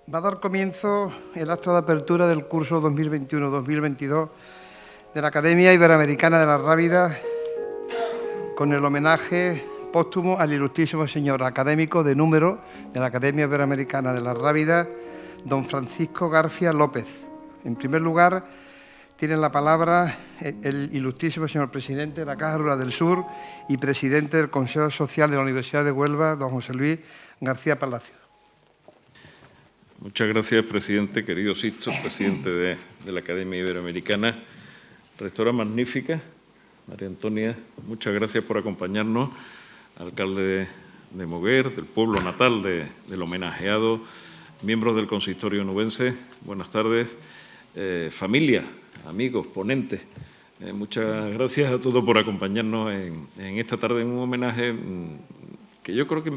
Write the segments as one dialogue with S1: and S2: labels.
S1: Va a dar comienzo el acto de apertura del curso 2021-2022 de la Academia Iberoamericana de la Rábida con el homenaje póstumo al ilustrísimo señor académico de número de la Academia Iberoamericana de la Rábida, don Francisco García López. En primer lugar, tiene la palabra el ilustrísimo señor presidente de la Caja Rural del Sur y presidente del Consejo Social de la Universidad de Huelva, don José Luis García Palacio.
S2: Muchas gracias, presidente. Querido Sixto, presidente de la Academia Iberoamericana. Rectora magnífica, María Antonia, muchas gracias por acompañarnos. Alcalde de Moguer, del pueblo natal del homenajeado, miembros del consistorio onubense, buenas tardes. Familia, amigos, ponentes, muchas gracias a todos por acompañarnos en esta tarde en un homenaje que yo creo que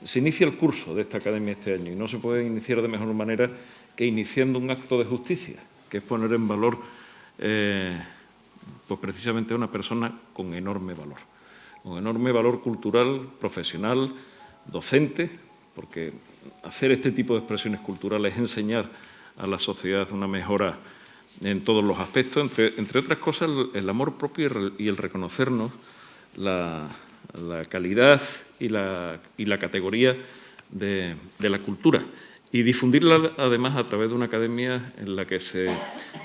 S2: se inicia el curso de esta academia este año y no se puede iniciar de mejor manera que iniciando un acto de justicia, que es poner en valor pues precisamente a una persona con enorme valor cultural, profesional, docente, porque hacer este tipo de expresiones culturales es enseñar a la sociedad una mejora en todos los aspectos, entre otras cosas el amor propio y el reconocernos la calidad y la categoría de la cultura y difundirla además a través de una academia en la que se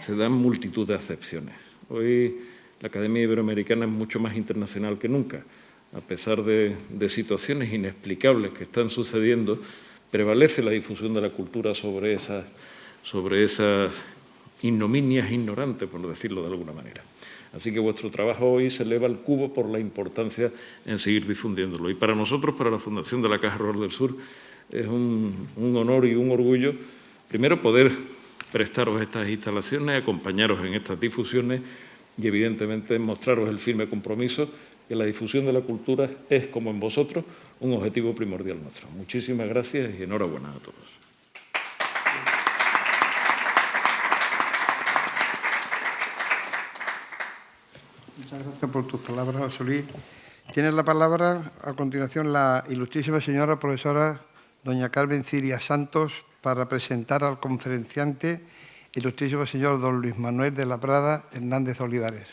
S2: dan multitud de acepciones. Hoy la Academia Iberoamericana es mucho más internacional que nunca. A pesar de situaciones inexplicables que están sucediendo, prevalece la difusión de la cultura sobre esas ignominias ignorantes, por decirlo de alguna manera. Así que vuestro trabajo hoy se eleva al cubo por la importancia en seguir difundiéndolo. Y para nosotros, para la Fundación de la Caja Rural del Sur, es un honor y un orgullo, primero, poder prestaros estas instalaciones, acompañaros en estas difusiones y, evidentemente, mostraros el firme compromiso que la difusión de la cultura es, como en vosotros, un objetivo primordial nuestro. Muchísimas gracias y enhorabuena a todos.
S1: Muchas gracias por tus palabras, José Luis. Tiene la palabra a continuación la ilustrísima señora profesora doña Carmen Ciria Santos para presentar al conferenciante ilustrísimo señor don Luis Manuel de la Prada Hernández Olivares.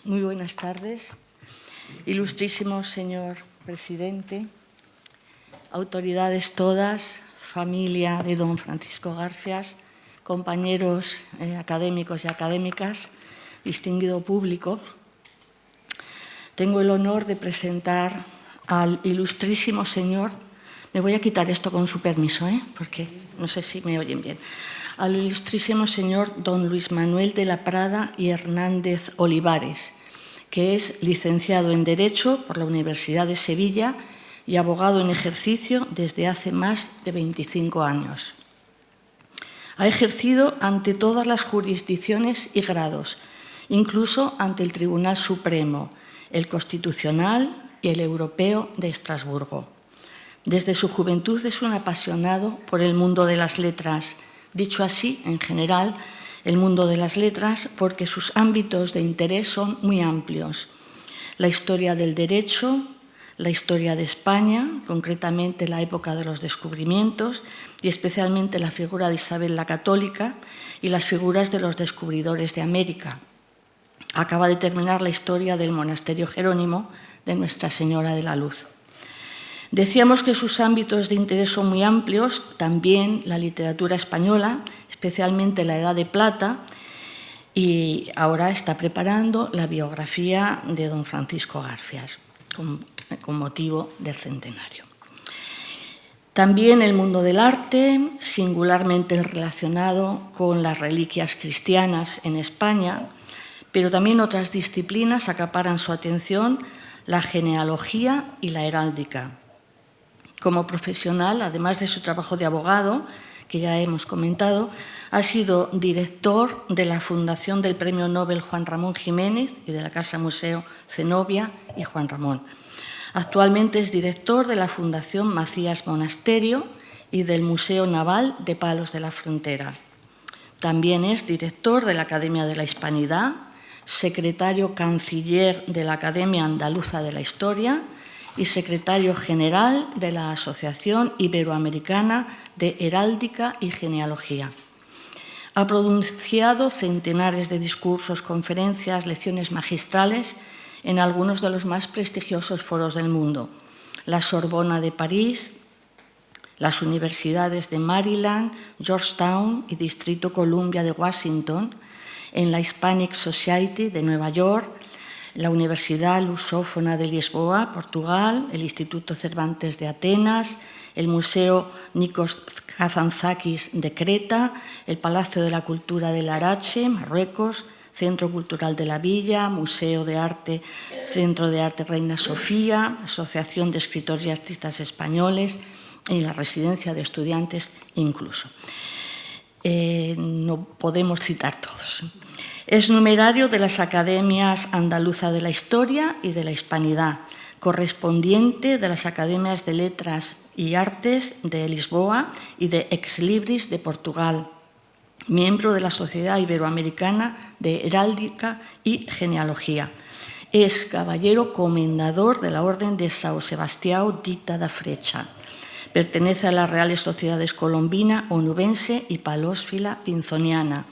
S3: Muy buenas tardes. Ilustrísimo señor presidente, autoridades todas, familia de don Francisco Garfias, compañeros académicos y académicas, distinguido público, tengo el honor de presentar al ilustrísimo señor, me voy a quitar esto con su permiso, porque no sé si me oyen bien, al ilustrísimo señor don Luis Manuel de la Prada y Hernández Olivares, que es licenciado en Derecho por la Universidad de Sevilla y abogado en ejercicio desde hace más de 25 años. Ha ejercido ante todas las jurisdicciones y grados, incluso ante el Tribunal Supremo, el Constitucional y el Europeo de Estrasburgo. Desde su juventud es un apasionado por el mundo de las letras, dicho así, en general, el mundo de las letras, porque sus ámbitos de interés son muy amplios. La historia del derecho, la historia de España, concretamente la época de los descubrimientos y especialmente la figura de Isabel la Católica y las figuras de los descubridores de América. Acaba de terminar la historia del monasterio Jerónimo de Nuestra Señora de la Luz. Decíamos que sus ámbitos de interés son muy amplios, también la literatura española, especialmente la Edad de Plata, y ahora está preparando la biografía de don Francisco Garfias, con motivo del centenario. También el mundo del arte, singularmente relacionado con las reliquias cristianas en España, pero también otras disciplinas acaparan su atención, la genealogía y la heráldica. Como profesional, además de su trabajo de abogado, que ya hemos comentado, ha sido director de la Fundación del Premio Nobel Juan Ramón Jiménez y de la Casa Museo Zenobia y Juan Ramón. Actualmente es director de la Fundación Macías Monasterio y del Museo Naval de Palos de la Frontera. También es director de la Academia de la Hispanidad, secretario canciller de la Academia Andaluza de la Historia y secretario general de la Asociación Iberoamericana de Heráldica y Genealogía. Ha pronunciado centenares de discursos, conferencias, lecciones magistrales en algunos de los más prestigiosos foros del mundo: la Sorbona de París, las universidades de Maryland, Georgetown y Distrito Columbia de Washington, en la Hispanic Society de Nueva York, la Universidad Lusófona de Lisboa, Portugal, el Instituto Cervantes de Atenas, el Museo Nikos Kazantzakis de Creta, el Palacio de la Cultura de Larache, Marruecos, Centro Cultural de la Villa, Museo de Arte, Centro de Arte Reina Sofía, Asociación de Escritores y Artistas Españoles, y la Residencia de Estudiantes incluso. No podemos citar todos. Es numerario de las Academias Andaluza de la Historia y de la Hispanidad, correspondiente de las Academias de Letras y Artes de Lisboa y de Ex Libris de Portugal, miembro de la Sociedad Iberoamericana de Heráldica y Genealogía. Es caballero comendador de la Orden de São Sebastião Dita da Frecha. Pertenece a las Reales Sociedades Colombina, Onubense y Palósfila Pinzoniana,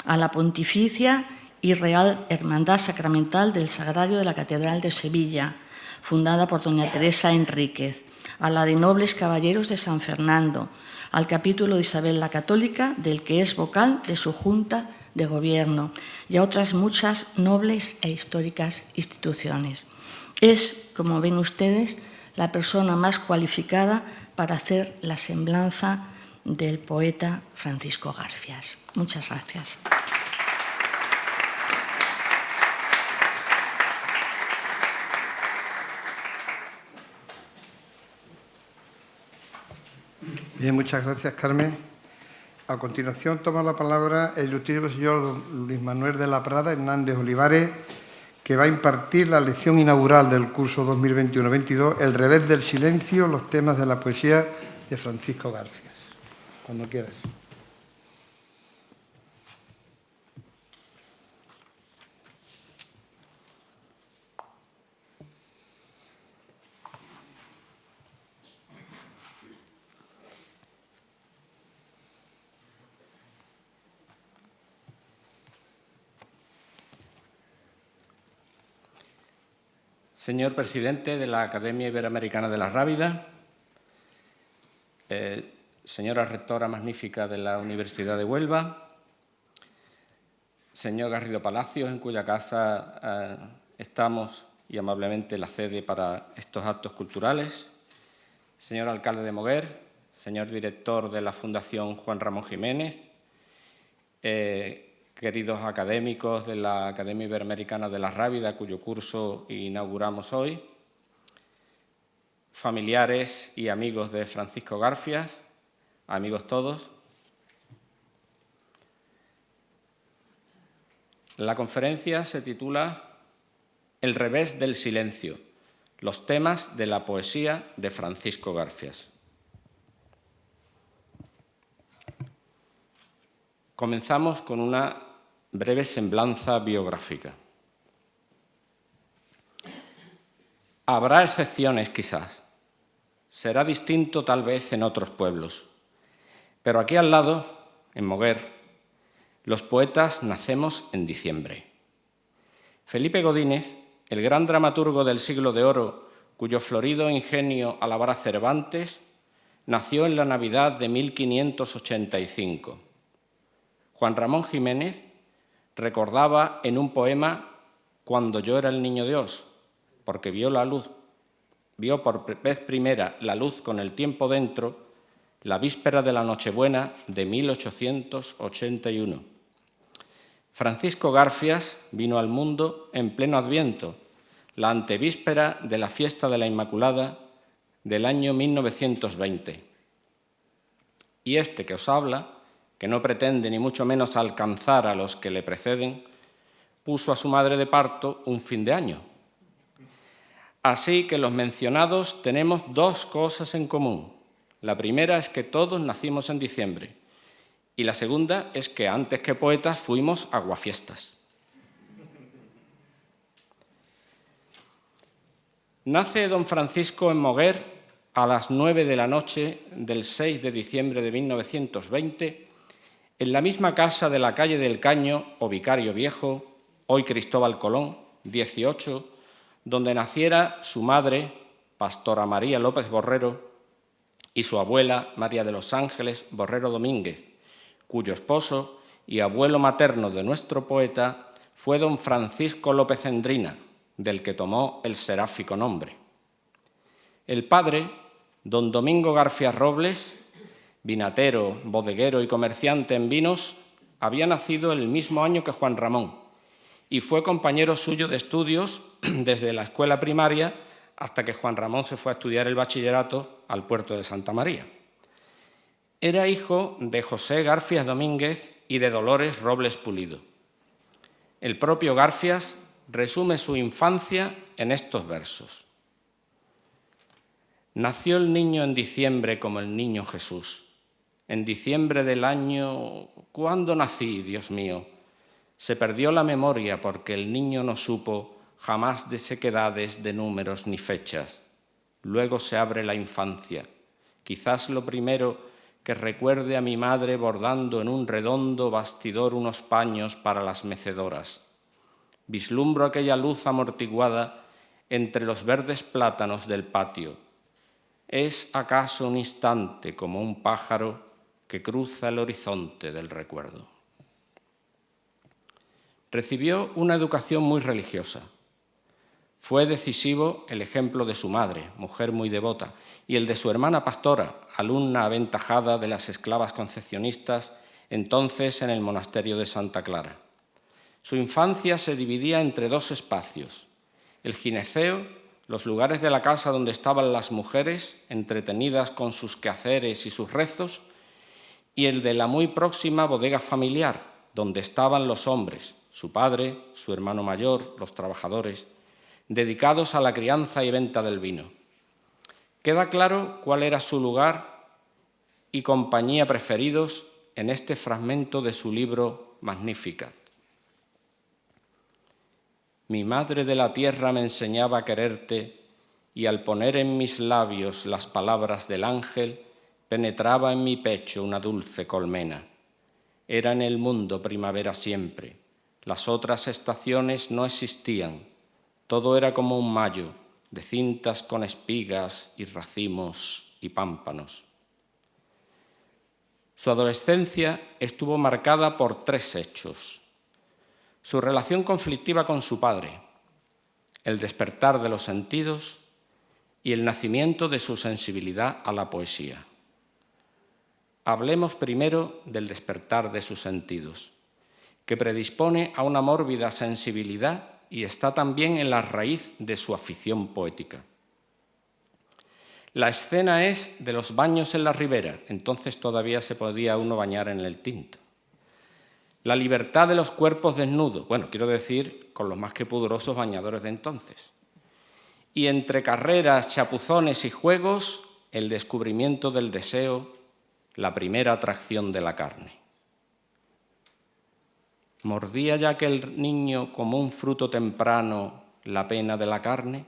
S3: a la Pontificia y Real Hermandad Sacramental del Sagrario de la Catedral de Sevilla, fundada por doña Teresa Enríquez, a la de Nobles Caballeros de San Fernando, al capítulo de Isabel la Católica, del que es vocal de su Junta de Gobierno, y a otras muchas nobles e históricas instituciones. Es, como ven ustedes, la persona más cualificada para hacer la semblanza del poeta Francisco Garfias. Muchas gracias.
S1: Bien, muchas gracias, Carmen. A continuación toma la palabra el ilustrísimo señor don Luis Manuel de la Prada Hernández Olivares, que va a impartir la lección inaugural del curso 2021-22, El revés del silencio, los temas de la poesía de Francisco Garfias. Cuando quieras.
S4: Señor presidente de la Academia Iberoamericana de la Rábida, señora rectora magnífica de la Universidad de Huelva, señor Garrido Palacios, en cuya casa estamos y amablemente la sede para estos actos culturales, señor alcalde de Moguer, señor director de la Fundación Juan Ramón Jiménez, queridos académicos de la Academia Iberoamericana de la Rábida, cuyo curso inauguramos hoy, familiares y amigos de Francisco Garfias, amigos todos. La conferencia se titula El revés del silencio, los temas de la poesía de Francisco Garfias. Comenzamos con una breve semblanza biográfica. Habrá excepciones, quizás. Será distinto, tal vez, en otros pueblos. Pero aquí al lado, en Moguer, los poetas nacemos en diciembre. Felipe Godínez, el gran dramaturgo del siglo de oro, cuyo florido ingenio alabara Cervantes, nació en la Navidad de 1585. Juan Ramón Jiménez recordaba en un poema cuando yo era el niño Dios, porque vio por vez primera la luz con el tiempo dentro, la víspera de la Nochebuena de 1881. Francisco Garfias vino al mundo en pleno Adviento, la antevíspera de la fiesta de la Inmaculada del año 1920. Y este que os habla, que no pretende ni mucho menos alcanzar a los que le preceden, puso a su madre de parto un fin de año. Así que los mencionados tenemos dos cosas en común. La primera es que todos nacimos en diciembre Y la segunda es que antes que poetas fuimos aguafiestas. Nace don Francisco en Moguer a las 9 de la noche del 6 de diciembre de 1920, en la misma casa de la calle del Caño o Vicario Viejo, hoy Cristóbal Colón, 18, donde naciera su madre, Pastora María López Borrero, y su abuela, María de los Ángeles Borrero Domínguez, cuyo esposo y abuelo materno de nuestro poeta fue don Francisco López Endrina, del que tomó el seráfico nombre. El padre, don Domingo Garfias Robles, vinatero, bodeguero y comerciante en vinos, había nacido el mismo año que Juan Ramón y fue compañero suyo de estudios desde la escuela primaria hasta que Juan Ramón se fue a estudiar el bachillerato al puerto de Santa María. Era hijo de José Garfias Domínguez y de Dolores Robles Pulido. El propio Garfias resume su infancia en estos versos. Nació el niño en diciembre como el niño Jesús. En diciembre del año... ¿Cuándo nací, Dios mío? Se perdió la memoria porque el niño no supo jamás de sequedades, de números ni fechas. Luego se abre la infancia. Quizás lo primero que recuerde a mi madre bordando en un redondo bastidor unos paños para las mecedoras. Vislumbro aquella luz amortiguada entre los verdes plátanos del patio. ¿Es acaso un instante como un pájaro que cruza el horizonte del recuerdo? Recibió una educación muy religiosa. Fue decisivo el ejemplo de su madre, mujer muy devota, y el de su hermana Pastora, alumna aventajada de las esclavas concepcionistas, entonces en el monasterio de Santa Clara. Su infancia se dividía entre dos espacios: el gineceo, los lugares de la casa donde estaban las mujeres, entretenidas con sus quehaceres y sus rezos, y el de la muy próxima bodega familiar, donde estaban los hombres, su padre, su hermano mayor, los trabajadores, dedicados a la crianza y venta del vino. Queda claro cuál era su lugar y compañía preferidos en este fragmento de su libro Magnificat. Mi madre de la tierra me enseñaba a quererte y al poner en mis labios las palabras del ángel, penetraba en mi pecho una dulce colmena. Era en el mundo primavera siempre. Las otras estaciones no existían. Todo era como un mayo, de cintas con espigas y racimos y pámpanos. Su adolescencia estuvo marcada por tres hechos: su relación conflictiva con su padre, el despertar de los sentidos y el nacimiento de su sensibilidad a la poesía. Hablemos primero del despertar de sus sentidos, que predispone a una mórbida sensibilidad y está también en la raíz de su afición poética. La escena es de los baños en la ribera, entonces todavía se podía uno bañar en el Tinto. La libertad de los cuerpos desnudos, quiero decir, con los más que pudorosos bañadores de entonces. Y entre carreras, chapuzones y juegos, el descubrimiento del deseo, la primera atracción de la carne. ¿Mordía ya aquel niño como un fruto temprano la pena de la carne?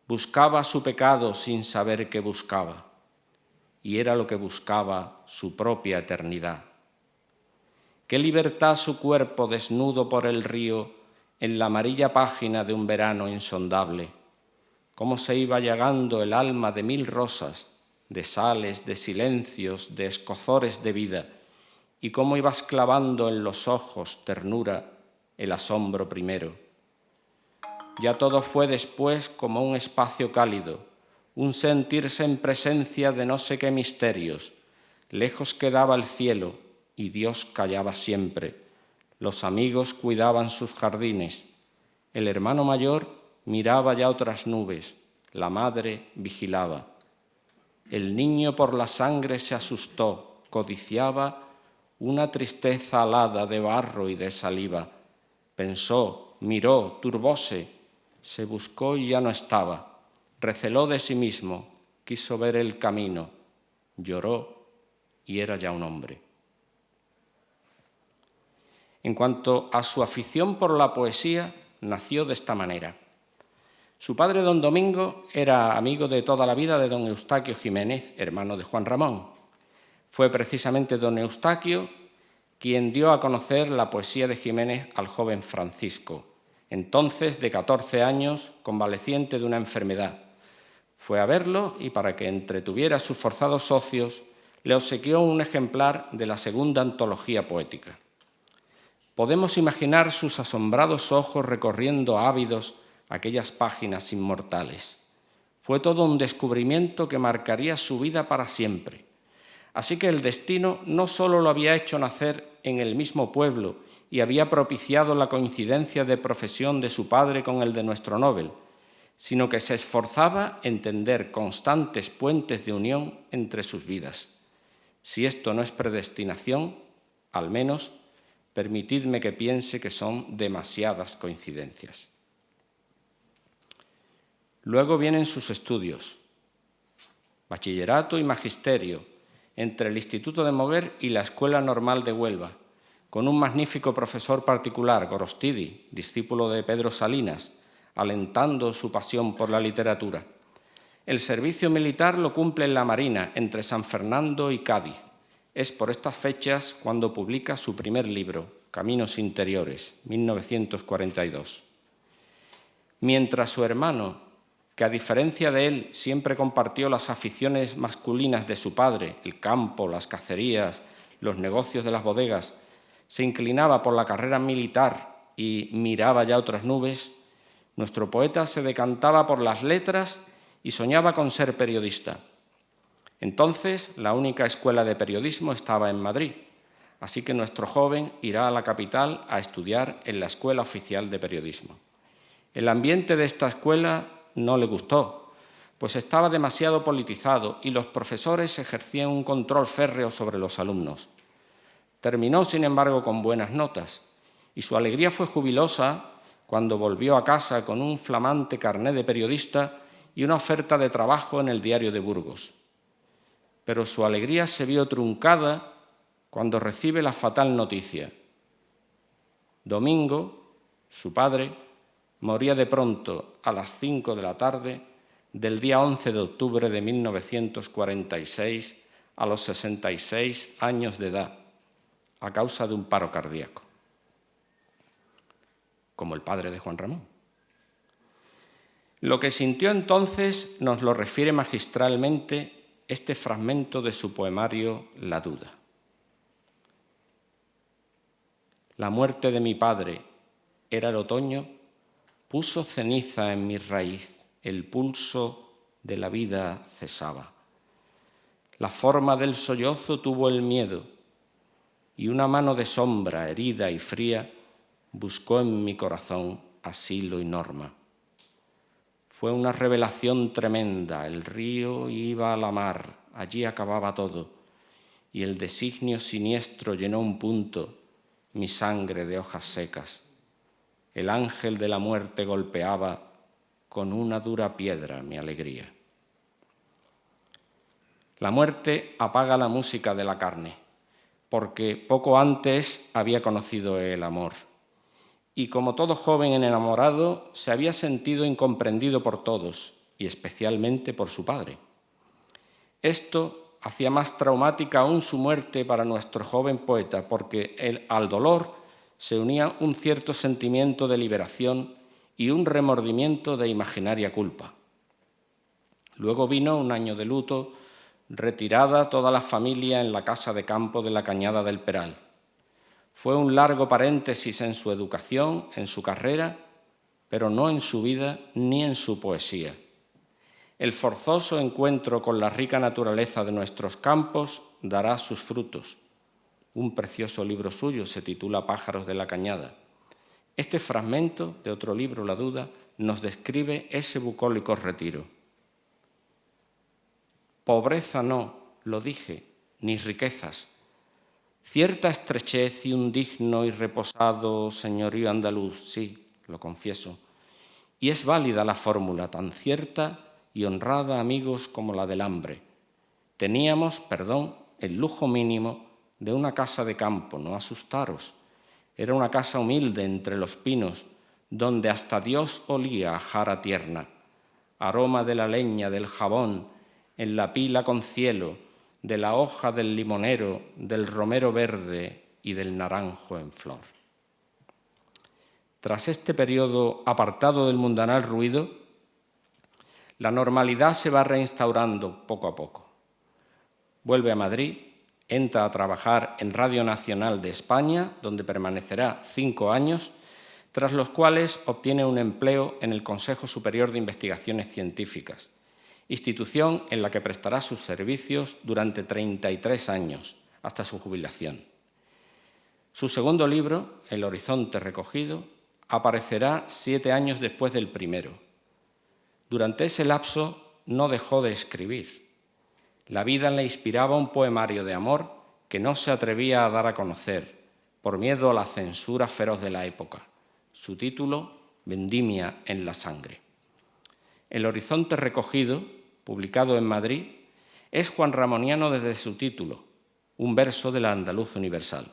S4: Buscaba su pecado sin saber qué buscaba, y era lo que buscaba su propia eternidad. Qué libertad su cuerpo desnudo por el río en la amarilla página de un verano insondable. Cómo se iba llagando el alma de mil rosas, de sales, de silencios, de escozores de vida, y cómo ibas clavando en los ojos, ternura, el asombro primero. Ya todo fue después como un espacio cálido, un sentirse en presencia de no sé qué misterios. Lejos quedaba el cielo y Dios callaba siempre. Los amigos cuidaban sus jardines. El hermano mayor miraba ya otras nubes. La madre vigilaba. El niño por la sangre se asustó, codiciaba una tristeza alada de barro y de saliva. Pensó, miró, turbóse, se buscó y ya no estaba. Receló de sí mismo, quiso ver el camino, lloró y era ya un hombre. En cuanto a su afición por la poesía, nació de esta manera. Su padre, don Domingo, era amigo de toda la vida de don Eustaquio Jiménez, hermano de Juan Ramón. Fue precisamente don Eustaquio quien dio a conocer la poesía de Jiménez al joven Francisco, entonces de 14 años, convaleciente de una enfermedad. Fue a verlo y, para que entretuviera a sus forzados socios, le obsequió un ejemplar de la segunda antología poética. Podemos imaginar sus asombrados ojos recorriendo ávidos aquellas páginas inmortales. Fue todo un descubrimiento que marcaría su vida para siempre. Así que el destino no solo lo había hecho nacer en el mismo pueblo y había propiciado la coincidencia de profesión de su padre con el de nuestro Nobel, sino que se esforzaba en tender constantes puentes de unión entre sus vidas. Si esto no es predestinación, al menos permitidme que piense que son demasiadas coincidencias. Luego vienen sus estudios, bachillerato y magisterio, entre el Instituto de Moguer y la Escuela Normal de Huelva, con un magnífico profesor particular, Gorostidi, discípulo de Pedro Salinas, alentando su pasión por la literatura. El servicio militar lo cumple en la Marina, entre San Fernando y Cádiz. Es por estas fechas cuando publica su primer libro, Caminos Interiores, 1942. Mientras su hermano, que a diferencia de él siempre compartió las aficiones masculinas de su padre, el campo, las cacerías, los negocios de las bodegas, se inclinaba por la carrera militar y miraba ya otras nubes, nuestro poeta se decantaba por las letras y soñaba con ser periodista. Entonces, la única escuela de periodismo estaba en Madrid, así que nuestro joven irá a la capital a estudiar en la Escuela Oficial de Periodismo. El ambiente de esta escuela no le gustó, pues estaba demasiado politizado y los profesores ejercían un control férreo sobre los alumnos. Terminó, sin embargo, con buenas notas, y su alegría fue jubilosa cuando volvió a casa con un flamante carné de periodista y una oferta de trabajo en el Diario de Burgos. Pero su alegría se vio truncada cuando recibe la fatal noticia. Domingo, su padre, moría de pronto a las 5 de la tarde del día 11 de octubre de 1946 a los 66 años de edad, a causa de un paro cardíaco, como el padre de Juan Ramón. Lo que sintió entonces nos lo refiere magistralmente este fragmento de su poemario La duda. La muerte de mi padre era el otoño, puso ceniza en mi raíz, el pulso de la vida cesaba. La forma del sollozo tuvo el miedo, y una mano de sombra, herida y fría, buscó en mi corazón asilo y norma. Fue una revelación tremenda, el río iba a la mar, allí acababa todo, y el designio siniestro llenó un punto, mi sangre de hojas secas. El ángel de la muerte golpeaba con una dura piedra mi alegría. La muerte apaga la música de la carne, porque poco antes había conocido el amor. Y como todo joven enamorado, se había sentido incomprendido por todos, y especialmente por su padre. Esto hacía más traumática aún su muerte para nuestro joven poeta, porque al dolor se unía un cierto sentimiento de liberación y un remordimiento de imaginaria culpa. Luego vino un año de luto, retirada toda la familia en la casa de campo de la Cañada del Peral. Fue un largo paréntesis en su educación, en su carrera, pero no en su vida ni en su poesía. El forzoso encuentro con la rica naturaleza de nuestros campos dará sus frutos. Un precioso libro suyo se titula Pájaros de la Cañada. Este fragmento de otro libro, La duda, nos describe ese bucólico retiro. Pobreza no, lo dije, ni riquezas. Cierta estrechez y un digno y reposado señorío andaluz, sí, lo confieso. Y es válida la fórmula, tan cierta y honrada, amigos, como la del hambre. Teníamos, el lujo mínimo de una casa de campo, no asustaros. Era una casa humilde entre los pinos, donde hasta Dios olía a jara tierna, aroma de la leña, del jabón, en la pila con cielo, de la hoja del limonero, del romero verde y del naranjo en flor. Tras este periodo apartado del mundanal ruido, la normalidad se va reinstaurando poco a poco. Vuelve a Madrid, entra a trabajar en Radio Nacional de España, donde permanecerá 5 años, tras los cuales obtiene un empleo en el Consejo Superior de Investigaciones Científicas, institución en la que prestará sus servicios durante 33 años, hasta su jubilación. Su segundo libro, El horizonte recogido, aparecerá 7 años después del primero. Durante ese lapso no dejó de escribir. La vida le inspiraba un poemario de amor que no se atrevía a dar a conocer, por miedo a la censura feroz de la época. Su título, Vendimia en la sangre. El horizonte recogido, publicado en Madrid, es juanramoniano desde su título, un verso de la Andaluz Universal.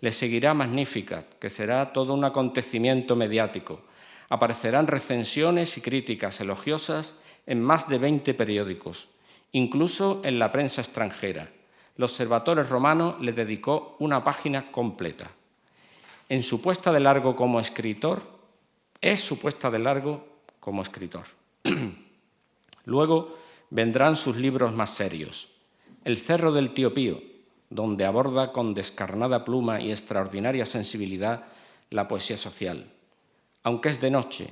S4: Le seguirá Magníficat, que será todo un acontecimiento mediático. Aparecerán recensiones y críticas elogiosas en más de 20 periódicos, incluso en la prensa extranjera. El Observatore Romano le dedicó una página completa. En su puesta de largo como escritor, es su puesta de largo como escritor. Luego vendrán sus libros más serios. El Cerro del Tío Pío, donde aborda con descarnada pluma y extraordinaria sensibilidad la poesía social. Aunque es de noche,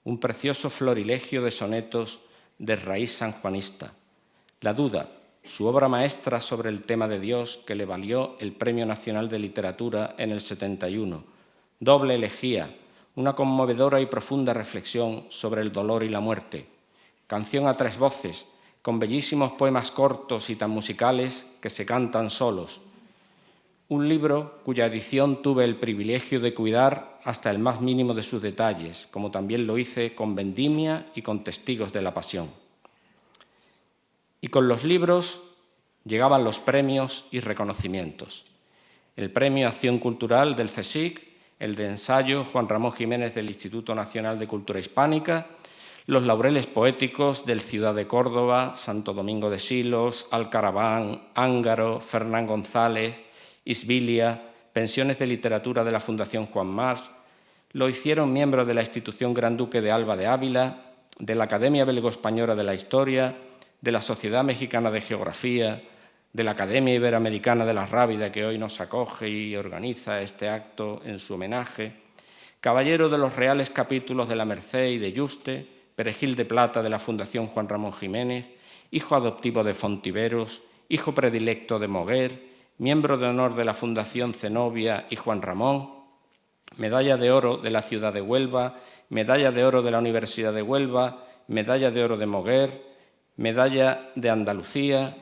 S4: un precioso florilegio de sonetos de raíz sanjuanista. La duda, su obra maestra sobre el tema de Dios que le valió el Premio Nacional de Literatura en el 71. Doble elegía, una conmovedora y profunda reflexión sobre el dolor y la muerte. Canción a 3 voces, con bellísimos poemas cortos y tan musicales que se cantan solos. Un libro cuya edición tuve el privilegio de cuidar hasta el más mínimo de sus detalles, como también lo hice con Vendimia y con Testigos de la Pasión. Y con los libros llegaban los premios y reconocimientos. El Premio Acción Cultural del CSIC, el de ensayo Juan Ramón Jiménez del Instituto Nacional de Cultura Hispánica, los laureles poéticos del Ciudad de Córdoba, Santo Domingo de Silos, Alcaraván, Ángaro, Fernán González, Isbilia, pensiones de literatura de la Fundación Juan March, lo hicieron miembros de la Institución Gran Duque de Alba de Ávila, de la Academia Belgo-Española de la Historia, de la Sociedad Mexicana de Geografía, de la Academia Iberoamericana de la Rábida, que hoy nos acoge y organiza este acto en su homenaje, caballero de los Reales Capítulos de la Merced y de Yuste, perejil de plata de la Fundación Juan Ramón Jiménez, hijo adoptivo de Fontiveros, hijo predilecto de Moguer, miembro de honor de la Fundación Zenobia y Juan Ramón, medalla de oro de la ciudad de Huelva, medalla de oro de la Universidad de Huelva, medalla de oro de Moguer, medalla de Andalucía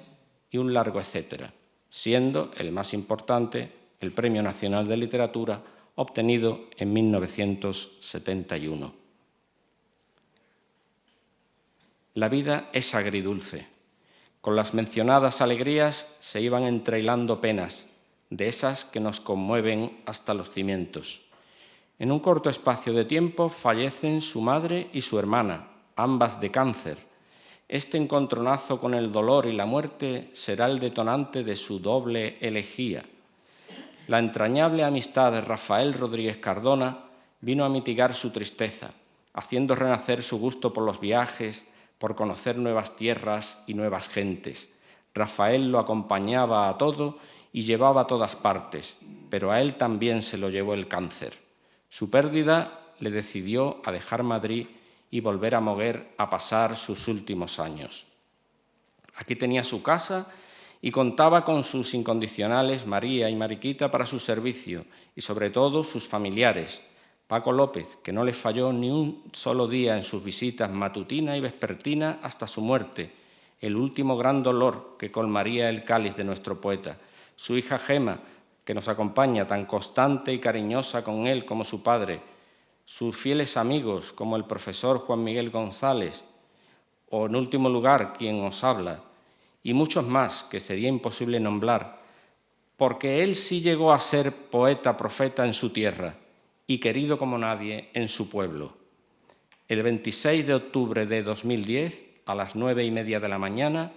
S4: y un largo etcétera, siendo el más importante el Premio Nacional de Literatura obtenido en 1971. La vida es agridulce. Con las mencionadas alegrías se iban entrehilando penas, de esas que nos conmueven hasta los cimientos. En un corto espacio de tiempo fallecen su madre y su hermana, ambas de cáncer. Este encontronazo con el dolor y la muerte será el detonante de su doble elegía. La entrañable amistad de Rafael Rodríguez Cardona vino a mitigar su tristeza, haciendo renacer su gusto por los viajes, por conocer nuevas tierras y nuevas gentes. Rafael lo acompañaba a todo y llevaba a todas partes, pero a él también se lo llevó el cáncer. Su pérdida le decidió a dejar Madrid y volver a Moguer a pasar sus últimos años. Aquí tenía su casa y contaba con sus incondicionales María y Mariquita para su servicio y sobre todo sus familiares, Paco López, que no le falló ni un solo día en sus visitas matutina y vespertina hasta su muerte, el último gran dolor que colmaría el cáliz de nuestro poeta, su hija Gema, que nos acompaña tan constante y cariñosa con él como su padre, sus fieles amigos como el profesor Juan Miguel González, o en último lugar quien os habla, y muchos más que sería imposible nombrar, porque él sí llegó a ser poeta, profeta en su tierra y querido como nadie en su pueblo. El 26 de octubre de 2010, a las 9:30 de la mañana,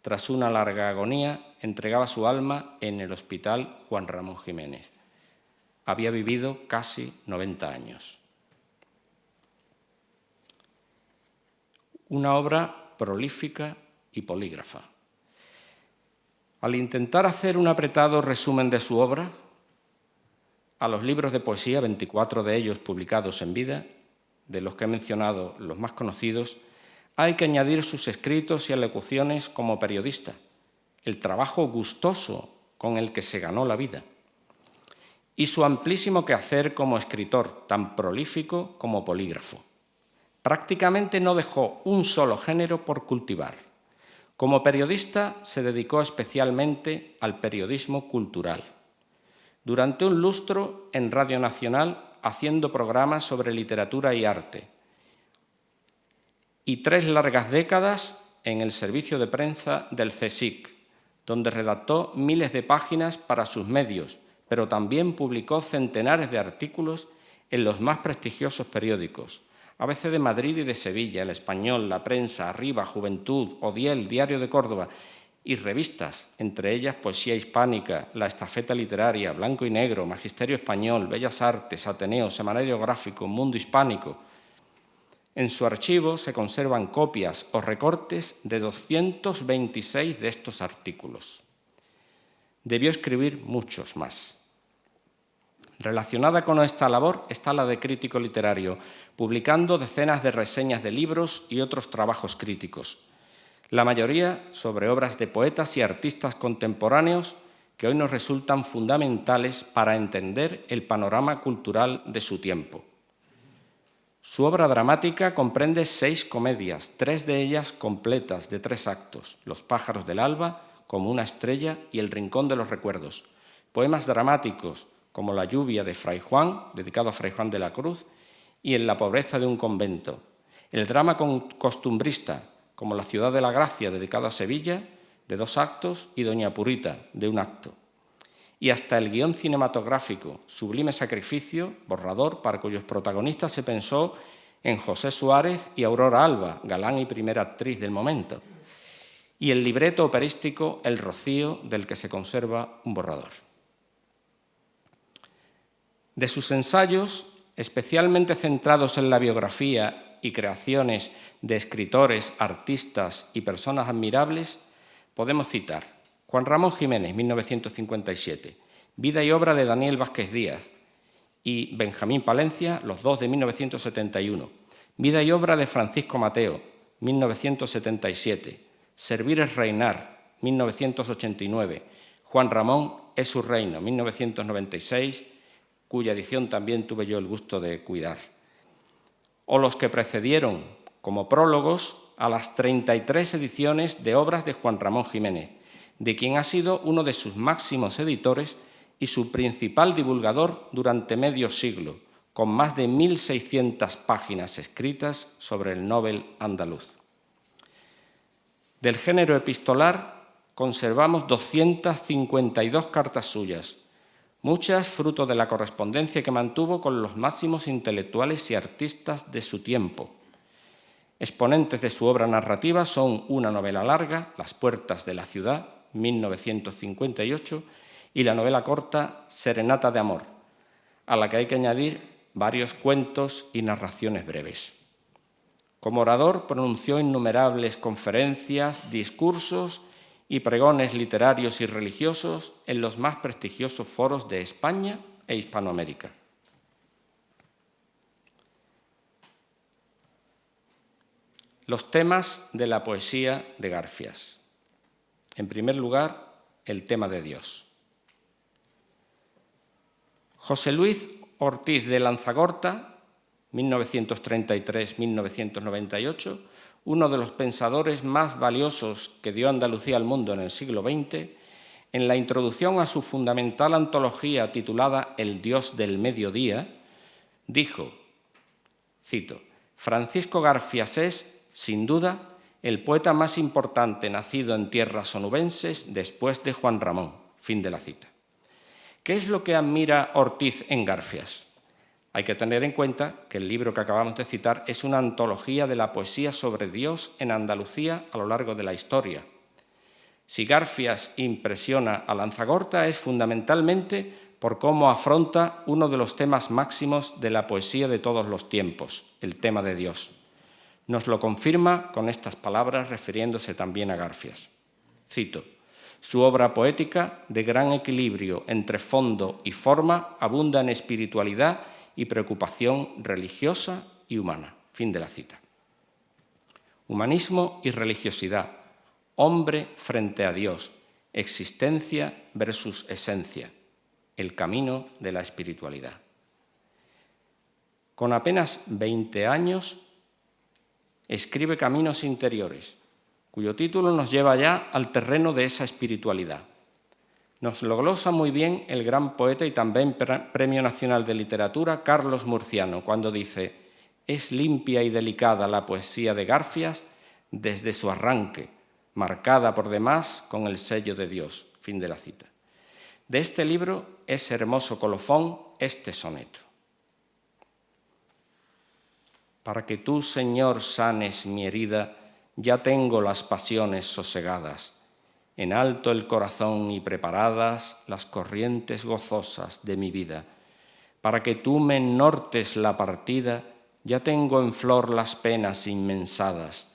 S4: tras una larga agonía, entregaba su alma en el Hospital Juan Ramón Jiménez. Había vivido casi 90 años. Una obra prolífica y polígrafa. Al intentar hacer un apretado resumen de su obra, a los libros de poesía, 24 de ellos publicados en vida, de los que he mencionado los más conocidos, hay que añadir sus escritos y alocuciones como periodista, el trabajo gustoso con el que se ganó la vida, y su amplísimo quehacer como escritor, tan prolífico como polígrafo. Prácticamente no dejó un solo género por cultivar. Como periodista se dedicó especialmente al periodismo cultural. Durante un lustro en Radio Nacional haciendo programas sobre literatura y arte, y 3 largas décadas en el servicio de prensa del CSIC, donde redactó miles de páginas para sus medios, pero también publicó centenares de artículos en los más prestigiosos periódicos, ABC de Madrid y de Sevilla, El Español, La Prensa, Arriba, Juventud, Odiel, Diario de Córdoba, y revistas, entre ellas Poesía Hispánica, La Estafeta Literaria, Blanco y Negro, Magisterio Español, Bellas Artes, Ateneo, Semanario Gráfico, Mundo Hispánico. En su archivo se conservan copias o recortes de 226 de estos artículos. Debió escribir muchos más. Relacionada con esta labor está la de crítico literario, publicando decenas de reseñas de libros y otros trabajos críticos, la mayoría sobre obras de poetas y artistas contemporáneos que hoy nos resultan fundamentales para entender el panorama cultural de su tiempo. Su obra dramática comprende 6 comedias, 3 de ellas completas de 3 actos, Los pájaros del alba, Como una estrella y El rincón de los recuerdos, poemas dramáticos como La lluvia de Fray Juan, dedicado a Fray Juan de la Cruz, y En la pobreza de un convento, el drama costumbrista, como La ciudad de la gracia, dedicado a Sevilla, de 2 actos, y Doña Purita, de 1 acto. Y hasta el guión cinematográfico, Sublime sacrificio, borrador, para cuyos protagonistas se pensó en José Suárez y Aurora Alba, galán y primera actriz del momento. Y el libreto operístico El rocío, del que se conserva un borrador. De sus ensayos, especialmente centrados en la biografía y creaciones de escritores, artistas y personas admirables, podemos citar Juan Ramón Jiménez, 1957, Vida y obra de Daniel Vázquez Díaz, y Benjamín Palencia, los 2 de 1971, Vida y obra de Francisco Mateo, 1977, Servir es reinar, 1989, Juan Ramón es su reino, 1996, cuya edición también tuve yo el gusto de cuidar. O los que precedieron, como prólogos, a las 33 ediciones de obras de Juan Ramón Jiménez, de quien ha sido uno de sus máximos editores y su principal divulgador durante medio siglo, con más de 1.600 páginas escritas sobre el Nobel andaluz. Del género epistolar conservamos 252 cartas suyas, muchas fruto de la correspondencia que mantuvo con los máximos intelectuales y artistas de su tiempo. Exponentes de su obra narrativa son una novela larga, Las puertas de la ciudad, 1958, y la novela corta Serenata de amor, a la que hay que añadir varios cuentos y narraciones breves. Como orador pronunció innumerables conferencias, discursos y pregones literarios y religiosos en los más prestigiosos foros de España e Hispanoamérica. Los temas de la poesía de Garfias. En primer lugar, el tema de Dios. José Luis Ortiz de Lanzagorta, 1933-1998, uno de los pensadores más valiosos que dio Andalucía al mundo en el siglo XX, en la introducción a su fundamental antología titulada El Dios del Mediodía, dijo, cito, Francisco Garfias es, sin duda, el poeta más importante nacido en tierras onubenses después de Juan Ramón. Fin de la cita. ¿Qué es lo que admira Ortiz en Garfias? Hay que tener en cuenta que el libro que acabamos de citar es una antología de la poesía sobre Dios en Andalucía a lo largo de la historia. Si Garfias impresiona a Lanzagorta es fundamentalmente por cómo afronta uno de los temas máximos de la poesía de todos los tiempos, el tema de Dios. Nos lo confirma con estas palabras refiriéndose también a Garfias. Cito: «Su obra poética, de gran equilibrio entre fondo y forma, abunda en espiritualidad y preocupación religiosa y humana». Fin de la cita. Humanismo y religiosidad, hombre frente a Dios, existencia versus esencia, el camino de la espiritualidad. Con apenas 20 años, escribe Caminos Interiores, cuyo título nos lleva ya al terreno de esa espiritualidad. Nos lo glosa muy bien el gran poeta y también Premio Nacional de Literatura Carlos Murciano, cuando dice: «Es limpia y delicada la poesía de Garfias desde su arranque, marcada por demás con el sello de Dios». Fin de la cita. De este libro es hermoso colofón este soneto. Para que tú, Señor, sanes mi herida, ya tengo las pasiones sosegadas, en alto el corazón y preparadas las corrientes gozosas de mi vida. Para que tú me ennortes la partida, ya tengo en flor las penas inmensadas,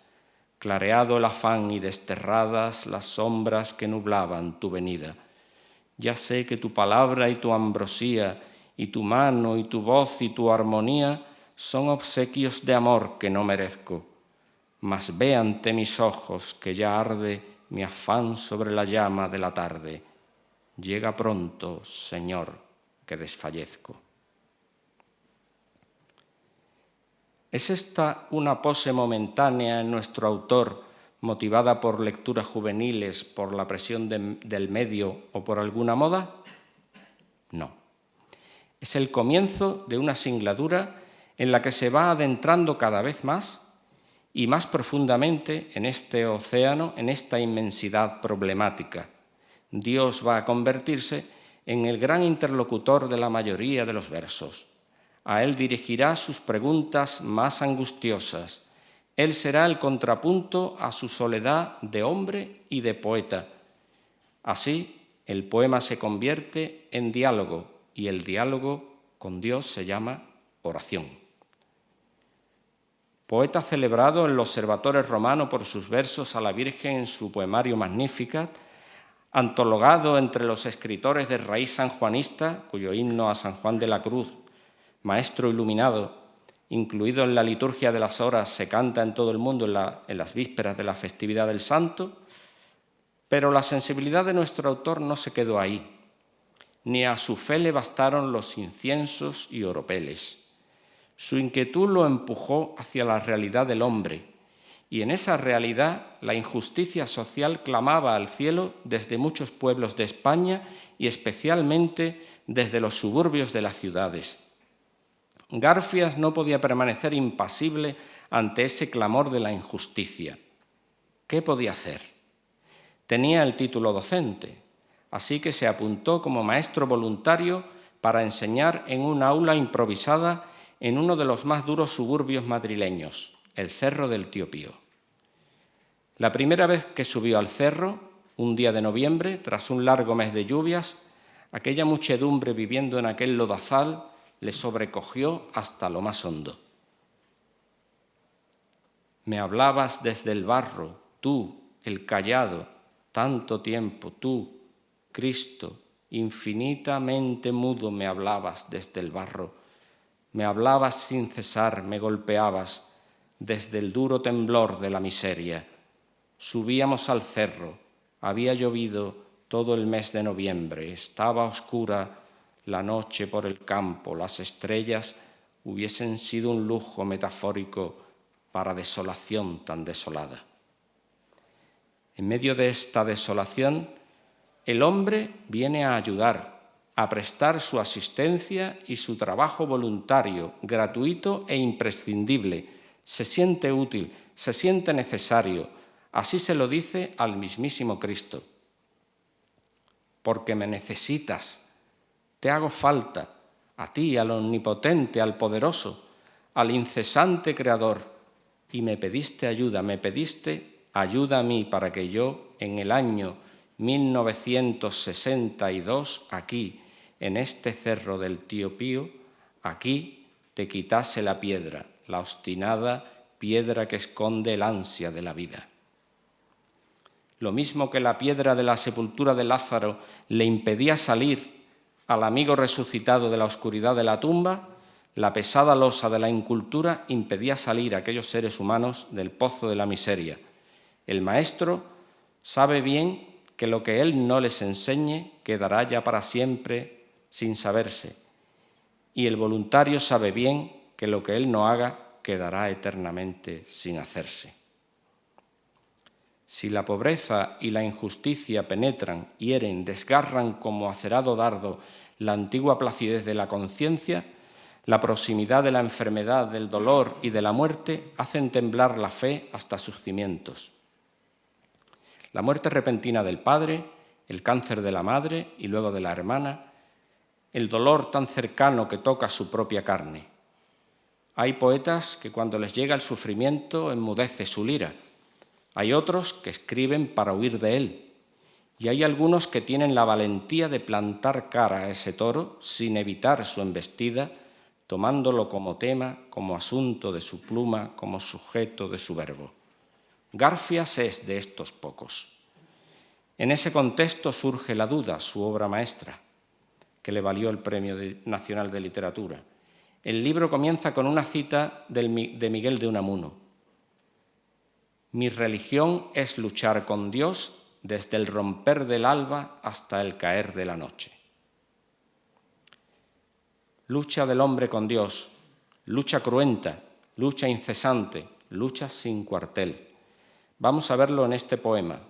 S4: clareado el afán y desterradas las sombras que nublaban tu venida. Ya sé que tu palabra y tu ambrosía, y tu mano y tu voz y tu armonía son obsequios de amor que no merezco, mas ve ante mis ojos que ya arde mi afán sobre la llama de la tarde. Llega pronto, Señor, que desfallezco. ¿Es esta una pose momentánea en nuestro autor, motivada por lecturas juveniles, por la presión del medio o por alguna moda? No. Es el comienzo de una singladura en la que se va adentrando cada vez más y más profundamente en este océano, en esta inmensidad problemática. Dios va a convertirse en el gran interlocutor de la mayoría de los versos. A él dirigirá sus preguntas más angustiosas. Él será el contrapunto a su soledad de hombre y de poeta. Así, el poema se convierte en diálogo y el diálogo con Dios se llama oración. Poeta celebrado en los Observatores Romano por sus versos a la Virgen en su poemario Magnificat, antologado entre los escritores de raíz sanjuanista, cuyo himno a San Juan de la Cruz, maestro iluminado, incluido en la liturgia de las horas, se canta en todo el mundo en las vísperas de la festividad del Santo, pero la sensibilidad de nuestro autor no se quedó ahí, ni a su fe le bastaron los inciensos y oropeles. Su inquietud lo empujó hacia la realidad del hombre, y en esa realidad la injusticia social clamaba al cielo desde muchos pueblos de España y especialmente desde los suburbios de las ciudades. Garfias no podía permanecer impasible ante ese clamor de la injusticia. ¿Qué podía hacer? Tenía el título docente, así que se apuntó como maestro voluntario para enseñar en un aula improvisada en uno de los más duros suburbios madrileños, el Cerro del Tío Pío. La primera vez que subió al cerro, un día de noviembre, tras un largo mes de lluvias, aquella muchedumbre viviendo en aquel lodazal le sobrecogió hasta lo más hondo. Me hablabas desde el barro, tú, el callado, tanto tiempo, tú, Cristo, infinitamente mudo me hablabas desde el barro. Me hablabas sin cesar, me golpeabas desde el duro temblor de la miseria. Subíamos al cerro, había llovido todo el mes de noviembre, estaba oscura la noche por el campo, las estrellas hubiesen sido un lujo metafórico para desolación tan desolada. En medio de esta desolación, el hombre viene a ayudar, a prestar su asistencia y su trabajo voluntario, gratuito e imprescindible. Se siente útil, se siente necesario. Así se lo dice al mismísimo Cristo. Porque me necesitas, Te hago falta, a ti, al omnipotente, al poderoso, al incesante Creador, y me pediste ayuda a mí para que yo, en el año 1962, aquí, en este cerro del Tío Pío, aquí te quitase la piedra, la obstinada piedra que esconde el ansia de la vida. Lo mismo que la piedra de la sepultura de Lázaro le impedía salir al amigo resucitado de la oscuridad de la tumba, la pesada losa de la incultura impedía salir a aquellos seres humanos del pozo de la miseria. El maestro sabe bien que lo que él no les enseñe quedará ya para siempre sin saberse, y el voluntario sabe bien que lo que él no haga quedará eternamente sin hacerse. Si la pobreza y la injusticia penetran, hieren, desgarran como acerado dardo la antigua placidez de la conciencia, la proximidad de la enfermedad, del dolor y de la muerte hacen temblar la fe hasta sus cimientos. La muerte repentina del padre, el cáncer de la madre y luego de la hermana, el dolor tan cercano que toca su propia carne. Hay poetas que cuando les llega el sufrimiento enmudece su lira. Hay otros que escriben para huir de él. Y hay algunos que tienen la valentía de plantar cara a ese toro sin evitar su embestida, tomándolo como tema, como asunto de su pluma, como sujeto de su verbo. Garfias es de estos pocos. En ese contexto surge La duda, su obra maestra, que le valió el Premio Nacional de Literatura. El libro comienza con una cita de Miguel de Unamuno. Mi religión es luchar con Dios desde el romper del alba hasta el caer de la noche. Lucha del hombre con Dios, lucha cruenta, lucha incesante, lucha sin cuartel. Vamos a verlo en este poema,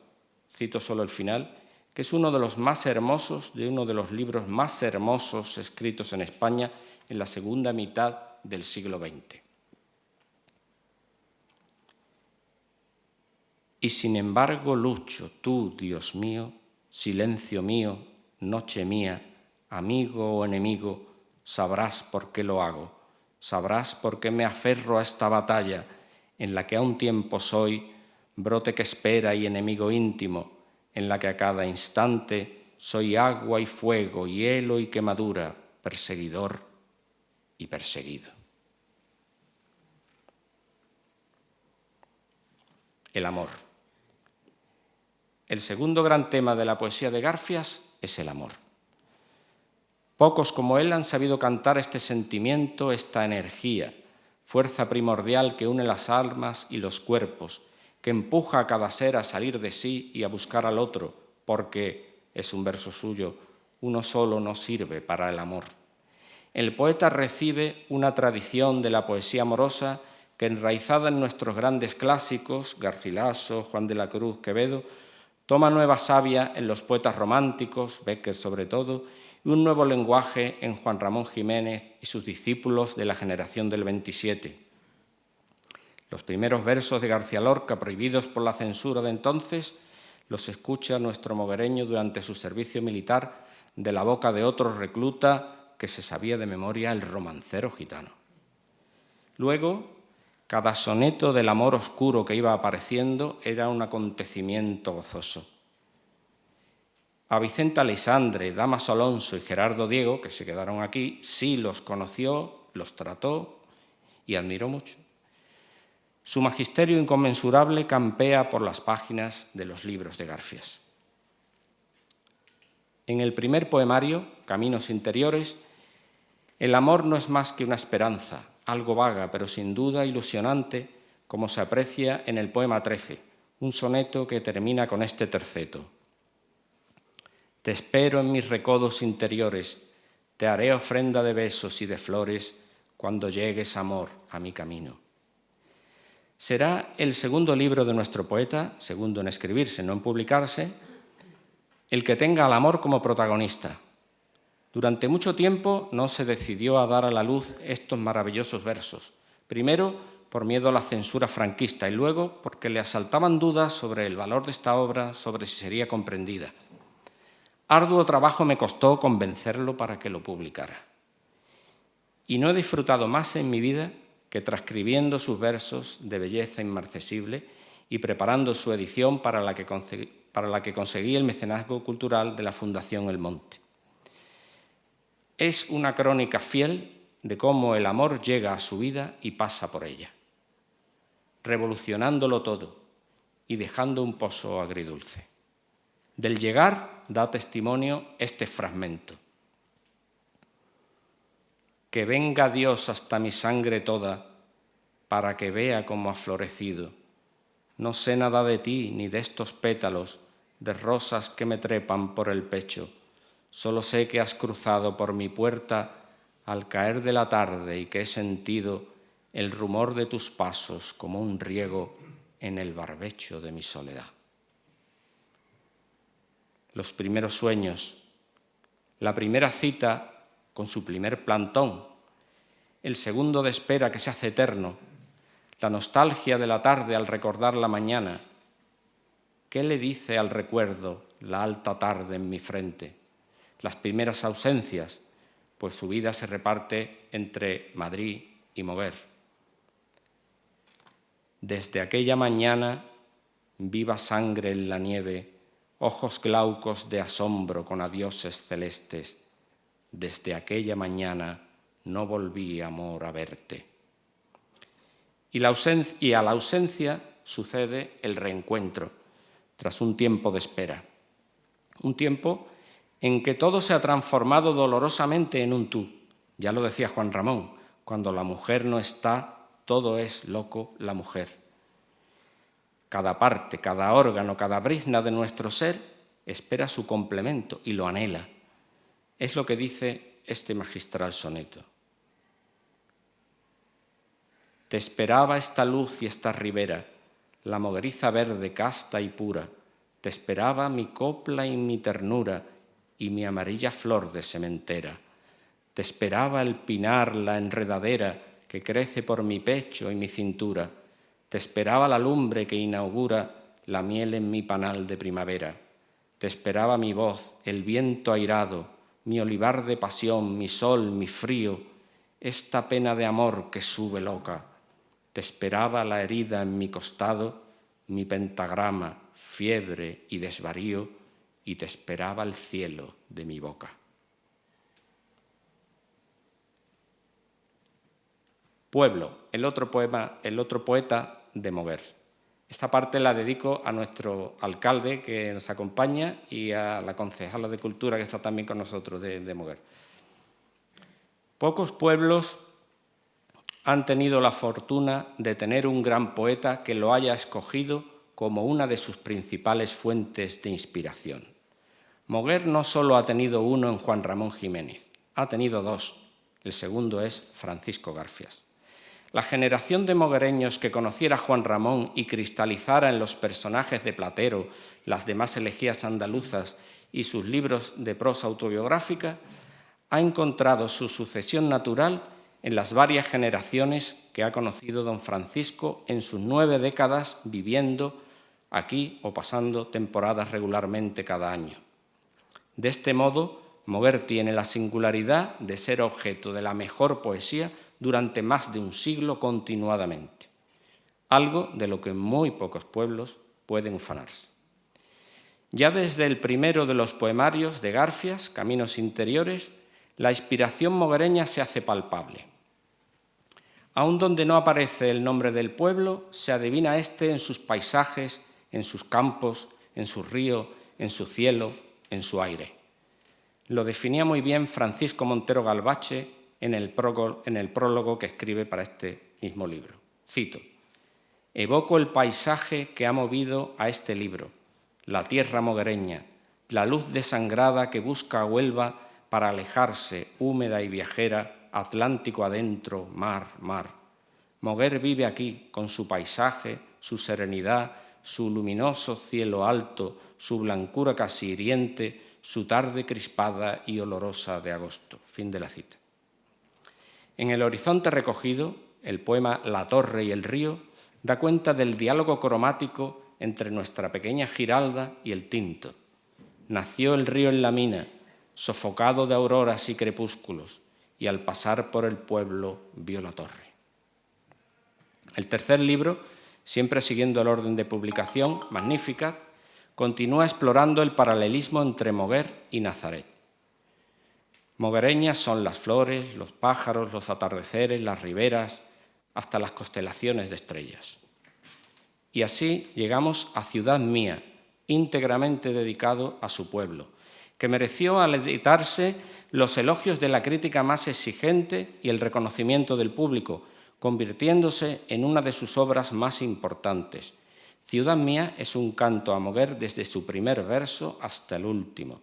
S4: cito solo el final, que es uno de los más hermosos, de uno de los libros más hermosos escritos en España en la segunda mitad del siglo XX. Y sin embargo lucho, tú, Dios mío, silencio mío, noche mía, amigo o enemigo, sabrás por qué lo hago, sabrás por qué me aferro a esta batalla en la que a un tiempo soy brote que espera y enemigo íntimo, en la que a cada instante soy agua y fuego, hielo y quemadura, perseguidor y perseguido. El amor. El segundo gran tema de la poesía de Garfias es el amor. Pocos como él han sabido cantar este sentimiento, esta energía, fuerza primordial que une las almas y los cuerpos, que empuja a cada ser a salir de sí y a buscar al otro, porque, es un verso suyo, uno solo no sirve para el amor. El poeta recibe una tradición de la poesía amorosa que, enraizada en nuestros grandes clásicos, Garcilaso, Juan de la Cruz, Quevedo, toma nueva savia en los poetas románticos, Bécquer sobre todo, y un nuevo lenguaje en Juan Ramón Jiménez y sus discípulos de la generación del 27. Los primeros versos de García Lorca, prohibidos por la censura de entonces, los escucha nuestro moguereño durante su servicio militar de la boca de otro recluta que se sabía de memoria el romancero gitano. Luego, cada soneto del amor oscuro que iba apareciendo era un acontecimiento gozoso. A Vicente Aleixandre, Damaso Alonso y Gerardo Diego, que se quedaron aquí, sí los conoció, los trató y admiró mucho. Su magisterio inconmensurable campea por las páginas de los libros de Garfias. En el primer poemario, Caminos Interiores, el amor no es más que una esperanza, algo vaga, pero sin duda ilusionante, como se aprecia en el poema 13, un soneto que termina con este terceto. Te espero en mis recodos interiores, te haré ofrenda de besos y de flores cuando llegues, amor, a mi camino. Será el segundo libro de nuestro poeta, segundo en escribirse, no en publicarse, el que tenga al amor como protagonista. Durante mucho tiempo no se decidió a dar a la luz estos maravillosos versos. Primero, por miedo a la censura franquista y luego porque le asaltaban dudas sobre el valor de esta obra, sobre si sería comprendida. Arduo trabajo me costó convencerlo para que lo publicara. Y no he disfrutado más en mi vida que transcribiendo sus versos de belleza inmarcesible y preparando su edición para la que conseguí el mecenazgo cultural de la Fundación El Monte. Es una crónica fiel de cómo el amor llega a su vida y pasa por ella, revolucionándolo todo y dejando un pozo agridulce. Del llegar da testimonio este fragmento. Que venga Dios hasta mi sangre toda, para que vea cómo ha florecido. No sé nada de ti ni de estos pétalos de rosas que me trepan por el pecho. Solo sé que has cruzado por mi puerta al caer de la tarde y que he sentido el rumor de tus pasos como un riego en el barbecho de mi soledad. Los primeros sueños, la primera cita con su primer plantón, el segundo de espera que se hace eterno, la nostalgia de la tarde al recordar la mañana. ¿Qué le dice al recuerdo la alta tarde en mi frente? Las primeras ausencias, pues su vida se reparte entre Madrid y Moguer. Desde aquella mañana, viva sangre en la nieve, ojos glaucos de asombro con adioses celestes. Desde aquella mañana no volví, amor, a verte. Y a la ausencia sucede el reencuentro, tras un tiempo de espera. Un tiempo en que todo se ha transformado dolorosamente en un tú. Ya lo decía Juan Ramón, cuando la mujer no está, todo es loco la mujer. Cada parte, cada órgano, cada brizna de nuestro ser espera su complemento y lo anhela. Es lo que dice este magistral soneto. Te esperaba esta luz y esta ribera, la mogueriza verde casta y pura. Te esperaba mi copla y mi ternura y mi amarilla flor de sementera. Te esperaba el pinar, la enredadera que crece por mi pecho y mi cintura. Te esperaba la lumbre que inaugura la miel en mi panal de primavera. Te esperaba mi voz, el viento airado, mi olivar de pasión, mi sol, mi frío, esta pena de amor que sube loca. Te esperaba la herida en mi costado, mi pentagrama, fiebre y desvarío, y te esperaba el cielo de mi boca. Pueblo, el otro poeta de Moguer. Esta parte la dedico a nuestro alcalde que nos acompaña y a la concejala de Cultura que está también con nosotros de Moguer. Pocos pueblos han tenido la fortuna de tener un gran poeta que lo haya escogido como una de sus principales fuentes de inspiración. Moguer no solo ha tenido uno en Juan Ramón Jiménez, ha tenido dos. El segundo es Francisco Garfias. La generación de moguereños que conociera a Juan Ramón y cristalizara en los personajes de Platero, las demás elegías andaluzas y sus libros de prosa autobiográfica, ha encontrado su sucesión natural en las varias generaciones que ha conocido don Francisco en sus 9 décadas viviendo aquí o pasando temporadas regularmente cada año. De este modo, Moguer tiene la singularidad de ser objeto de la mejor poesía durante más de un siglo continuadamente, algo de lo que muy pocos pueblos pueden ufanarse. Ya desde el primero de los poemarios de Garfias, Caminos Interiores, la inspiración moguereña se hace palpable. Aun donde no aparece el nombre del pueblo, se adivina este en sus paisajes, en sus campos, en su río, en su cielo, en su aire. Lo definía muy bien Francisco Montero Galvache en el prólogo que escribe para este mismo libro. Cito: «Evoco el paisaje que ha movido a este libro, la tierra moguereña, la luz desangrada que busca a Huelva para alejarse, húmeda y viajera, Atlántico adentro, mar, mar. Moguer vive aquí con su paisaje, su serenidad, su luminoso cielo alto, su blancura casi hiriente, su tarde crispada y olorosa de agosto». Fin de la cita. En el horizonte recogido, el poema La torre y el río da cuenta del diálogo cromático entre nuestra pequeña Giralda y el Tinto, nació el río en la mina, sofocado de auroras y crepúsculos, y al pasar por el pueblo vio la torre. El tercer libro, siempre siguiendo el orden de publicación, Magnificat, continúa explorando el paralelismo entre Moguer y Nazaret. Moguereñas son las flores, los pájaros, los atardeceres, las riberas, hasta las constelaciones de estrellas. Y así llegamos a Ciudad Mía, íntegramente dedicado a su pueblo, que mereció al editarse los elogios de la crítica más exigente y el reconocimiento del público, convirtiéndose en una de sus obras más importantes. Ciudad Mía es un canto a Moguer desde su primer verso hasta el último.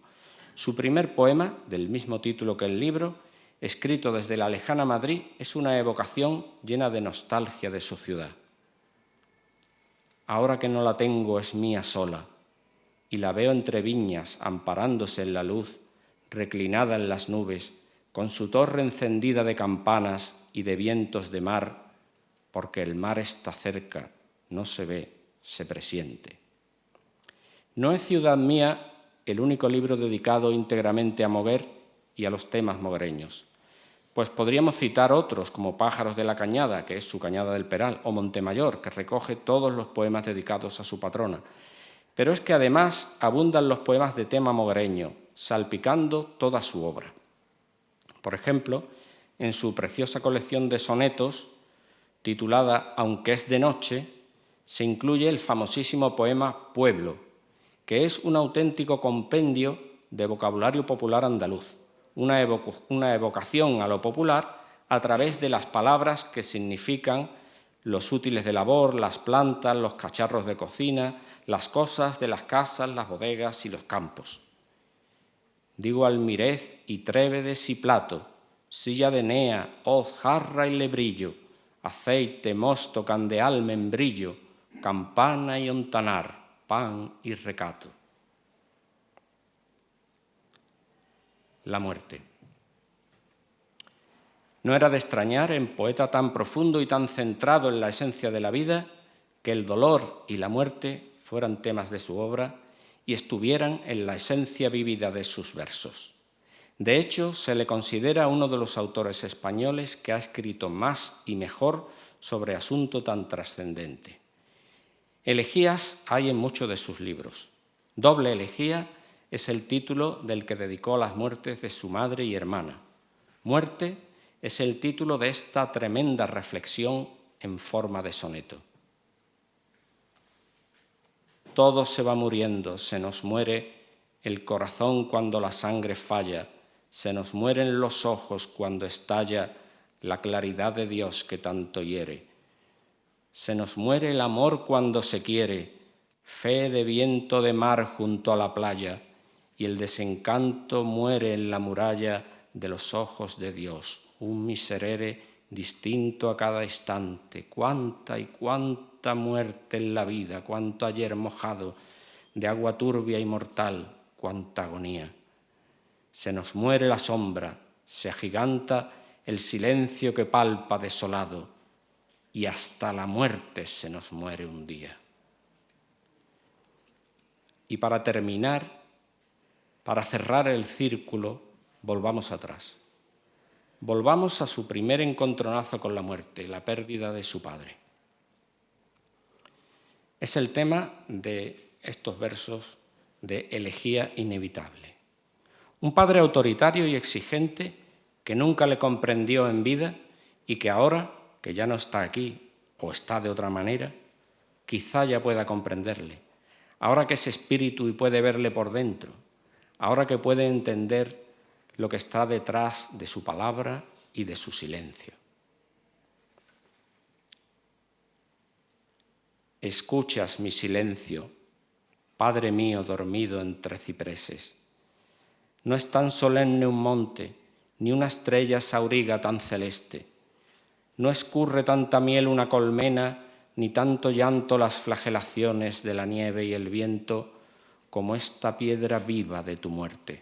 S4: Su primer poema, del mismo título que el libro, escrito desde la lejana Madrid, es una evocación llena de nostalgia de su ciudad. Ahora que no la tengo es mía sola, y la veo entre viñas, amparándose en la luz, reclinada en las nubes, con su torre encendida de campanas y de vientos de mar, porque el mar está cerca, no se ve, se presiente. No es Ciudad Mía el único libro dedicado íntegramente a Moguer y a los temas moguereños, pues podríamos citar otros como Pájaros de la Cañada, que es su cañada del Peral, o Montemayor, que recoge todos los poemas dedicados a su patrona. Pero es que además abundan los poemas de tema moguereño, salpicando toda su obra. Por ejemplo, en su preciosa colección de sonetos, titulada Aunque es de noche, se incluye el famosísimo poema Pueblo, que es un auténtico compendio de vocabulario popular andaluz, una evocación a lo popular a través de las palabras que significan los útiles de labor, las plantas, los cacharros de cocina, las cosas de las casas, las bodegas y los campos. Digo almirez y trébedes y plato, silla de enea, hoz, jarra y lebrillo, aceite, mosto, candeal, membrillo, campana y ontanar, pan y recato. La muerte. No era de extrañar en poeta tan profundo y tan centrado en la esencia de la vida que el dolor y la muerte fueran temas de su obra y estuvieran en la esencia vívida de sus versos. De hecho, se le considera uno de los autores españoles que ha escrito más y mejor sobre asunto tan trascendente. Elegías hay en muchos de sus libros. Doble elegía es el título del que dedicó las muertes de su madre y hermana. Muerte es el título de esta tremenda reflexión en forma de soneto. Todo se va muriendo, se nos muere el corazón cuando la sangre falla, se nos mueren los ojos cuando estalla la claridad de Dios que tanto hiere. Se nos muere el amor cuando se quiere, fe de viento de mar junto a la playa, y el desencanto muere en la muralla de los ojos de Dios, un miserere distinto a cada instante. Cuánta y cuánta muerte en la vida, cuánto ayer mojado de agua turbia y mortal, cuánta agonía. Se nos muere la sombra, se agiganta el silencio que palpa desolado, y hasta la muerte se nos muere un día. Y para terminar, para cerrar el círculo, volvamos atrás. Volvamos a su primer encontronazo con la muerte, la pérdida de su padre. Es el tema de estos versos de Elegía inevitable. Un padre autoritario y exigente que nunca le comprendió en vida y que ahora, que ya no está aquí o está de otra manera, quizá ya pueda comprenderle. Ahora que es espíritu y puede verle por dentro, ahora que puede entender lo que está detrás de su palabra y de su silencio. Escuchas mi silencio, Padre mío dormido entre cipreses. No es tan solemne un monte, ni una estrella sauriga tan celeste. No escurre tanta miel una colmena, ni tanto llanto las flagelaciones de la nieve y el viento, como esta piedra viva de tu muerte.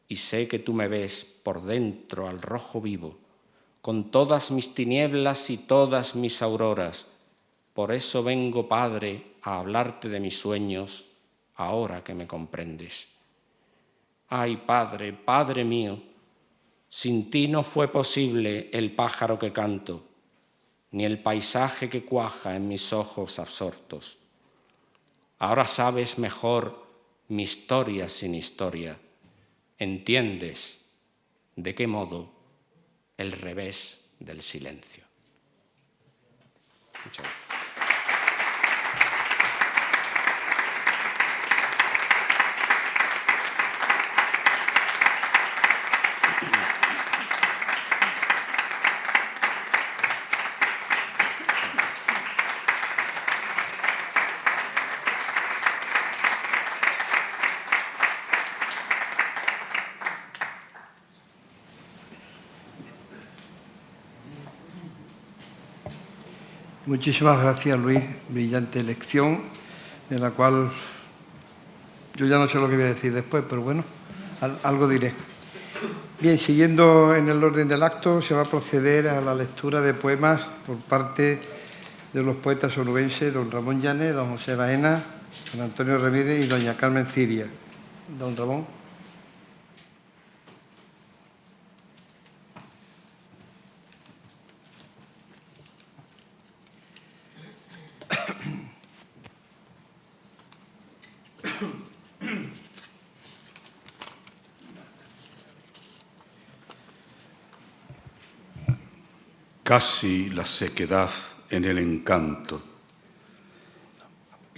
S4: Y sé que tú me ves por dentro al rojo vivo, con todas mis tinieblas y todas mis auroras. Por eso vengo, Padre, a hablarte de mis sueños, ahora que me comprendes. Ay, Padre, Padre mío, sin ti no fue posible el pájaro que canto, ni el paisaje que cuaja en mis ojos absortos. Ahora sabes mejor mi historia sin historia. Entiendes de qué modo el revés del silencio. Muchas gracias.
S1: Muchísimas gracias, Luis. Brillante elección, de la cual yo ya no sé lo que voy a decir después, pero bueno, algo diré. Bien, siguiendo en el orden del acto, se va a proceder a la lectura de poemas por parte de los poetas onubenses don Ramón Llanes, don José Baena, don Antonio Ramírez y doña Carmen Ciria. Don Ramón.
S5: Casi la sequedad en el encanto,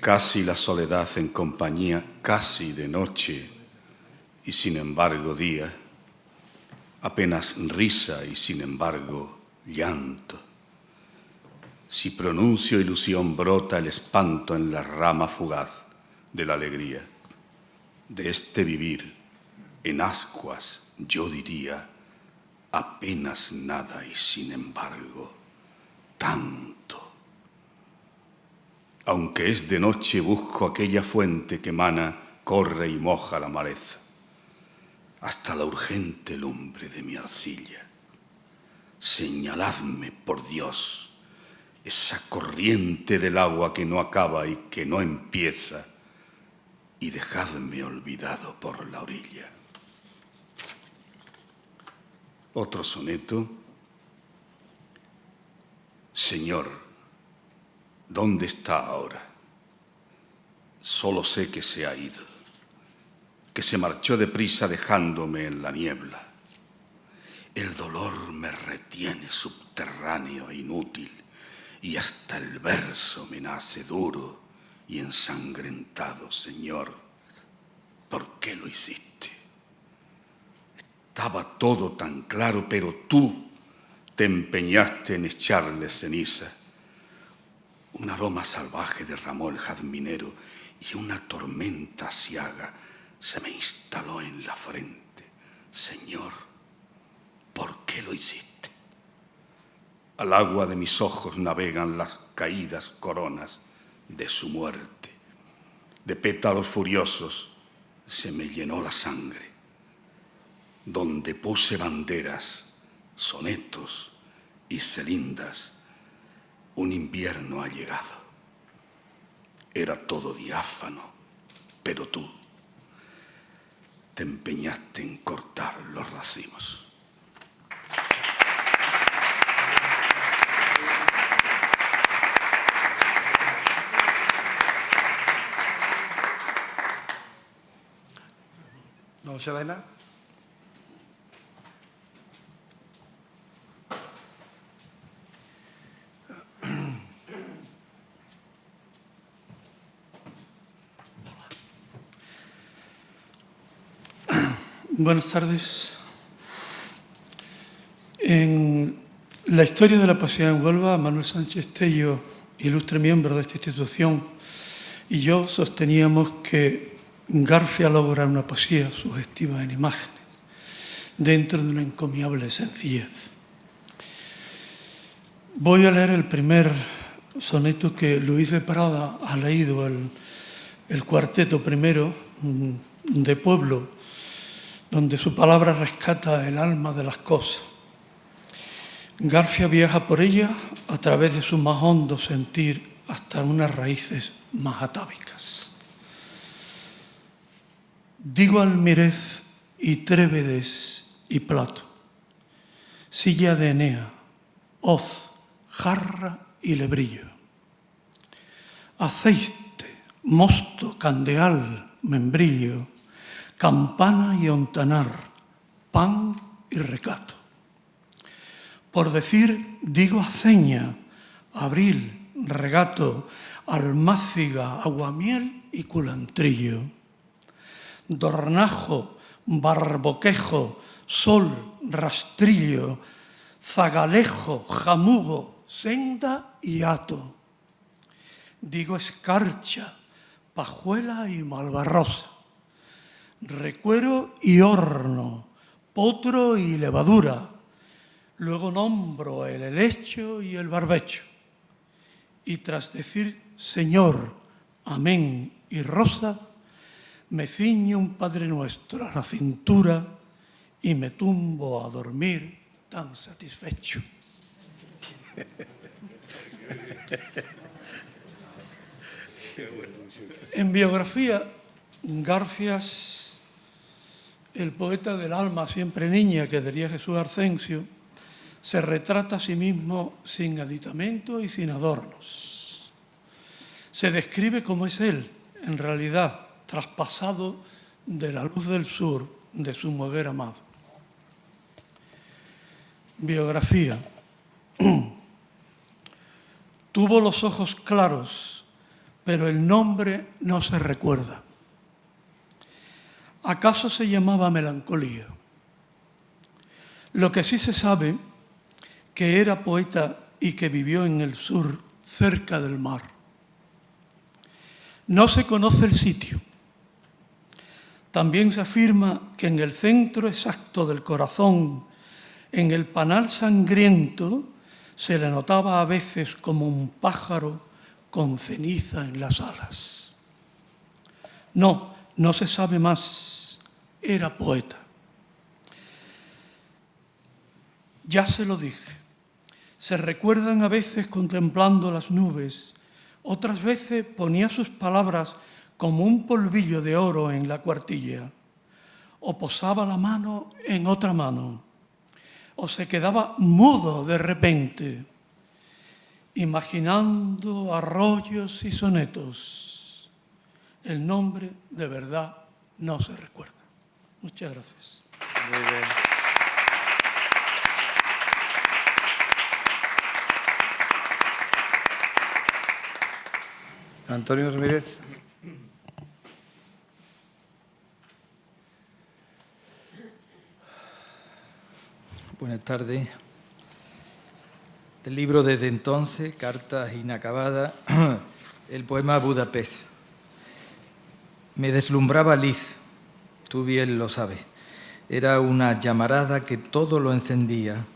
S5: casi la soledad en compañía, casi de noche y sin embargo día, apenas risa y sin embargo llanto. Si pronuncio ilusión brota el espanto en la rama fugaz de la alegría. De este vivir en ascuas yo diría apenas nada y sin embargo tanto. Aunque es de noche busco aquella fuente que emana, corre y moja la maleza, hasta la urgente lumbre de mi arcilla. Señaladme, por Dios, esa corriente del agua que no acaba y que no empieza, y dejadme olvidado por la orilla. Otro soneto. Señor, ¿dónde está ahora? Solo sé que se ha ido, que se marchó deprisa dejándome en la niebla. El dolor me retiene subterráneo e inútil, y hasta el verso me nace duro y ensangrentado. Señor, ¿por qué lo hiciste? Estaba todo tan claro, pero tú te empeñaste en echarle ceniza. Un aroma salvaje derramó el jazminero y una tormenta aciaga se me instaló en la frente. Señor, ¿por qué lo hiciste? Al agua de mis ojos navegan las caídas coronas de su muerte. De pétalos furiosos se me llenó la sangre. Donde puse banderas, sonetos y celindas, un invierno ha llegado. Era todo diáfano, pero tú te empeñaste en cortar los racimos.
S1: ¿No se ve nada?
S6: Buenas tardes. En la historia de la poesía en Huelva, Manuel Sánchez Tello, ilustre miembro de esta institución, y yo sosteníamos que García logra una poesía sugestiva en imágenes, dentro de una encomiable sencillez. Voy a leer el primer soneto que Luis de Prada ha leído, el cuarteto primero de Pueblo, donde su palabra rescata el alma de las cosas. García viaja por ella a través de su más hondo sentir hasta unas raíces más atávicas. Digo Almirez y Trébedes y Plato, silla de Enea, hoz, jarra y lebrillo, aceite, mosto, candeal, membrillo, campana y ontanar, pan y recato. Por decir, digo aceña, abril, regato, almáciga, aguamiel y culantrillo, dornajo, barboquejo, sol, rastrillo, zagalejo, jamugo, senda y hato. Digo escarcha, pajuela y malvarrosa, recuero y horno, potro y levadura. Luego nombro el helecho y el barbecho. Y tras decir Señor, amén y rosa, me ciño un Padre Nuestro a la cintura y me tumbo a dormir tan satisfecho. En biografía, Garfias, el poeta del alma siempre niña que diría Jesús Arcencio, se retrata a sí mismo sin aditamento y sin adornos. Se describe como es él, en realidad, traspasado de la luz del sur de su Moguer amado. Biografía. Tuvo los ojos claros, pero el nombre no se recuerda. ¿Acaso se llamaba Melancolía? Lo que sí se sabe, que era poeta y que vivió en el sur, cerca del mar. No se conoce el sitio. También se afirma que en el centro exacto del corazón, en el panal sangriento, se le notaba a veces como un pájaro con ceniza en las alas. No se sabe más. Era poeta. Ya se lo dije. Se recuerdan a veces contemplando las nubes, otras veces ponía sus palabras como un polvillo de oro en la cuartilla, o posaba la mano en otra mano, o se quedaba mudo de repente, imaginando arroyos y sonetos. El nombre de verdad no se recuerda. Muchas gracias.
S7: Muy bien.
S1: Antonio Ramírez.
S7: Buenas tardes. Del libro Desde entonces, Cartas inacabadas, el poema Budapest. Me deslumbraba Liz, tú bien lo sabes. Era una llamarada que todo lo encendía.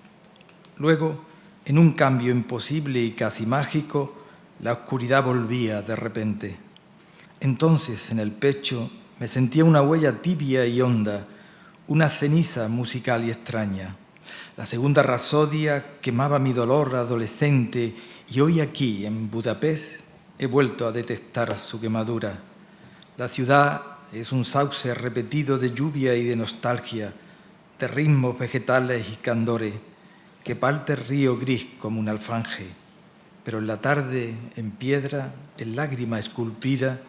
S7: Luego, en un cambio imposible y casi mágico, la oscuridad volvía de repente. Entonces, en el pecho, me sentía una huella tibia y honda, una ceniza musical y extraña. La segunda rapsodia quemaba mi dolor adolescente y hoy aquí, en Budapest, he vuelto a detectar su quemadura. La ciudad es un sauce repetido de lluvia y de nostalgia, de ritmos vegetales y candores, que parte el río gris como un alfanje. Pero en la tarde, en piedra, en lágrima esculpida,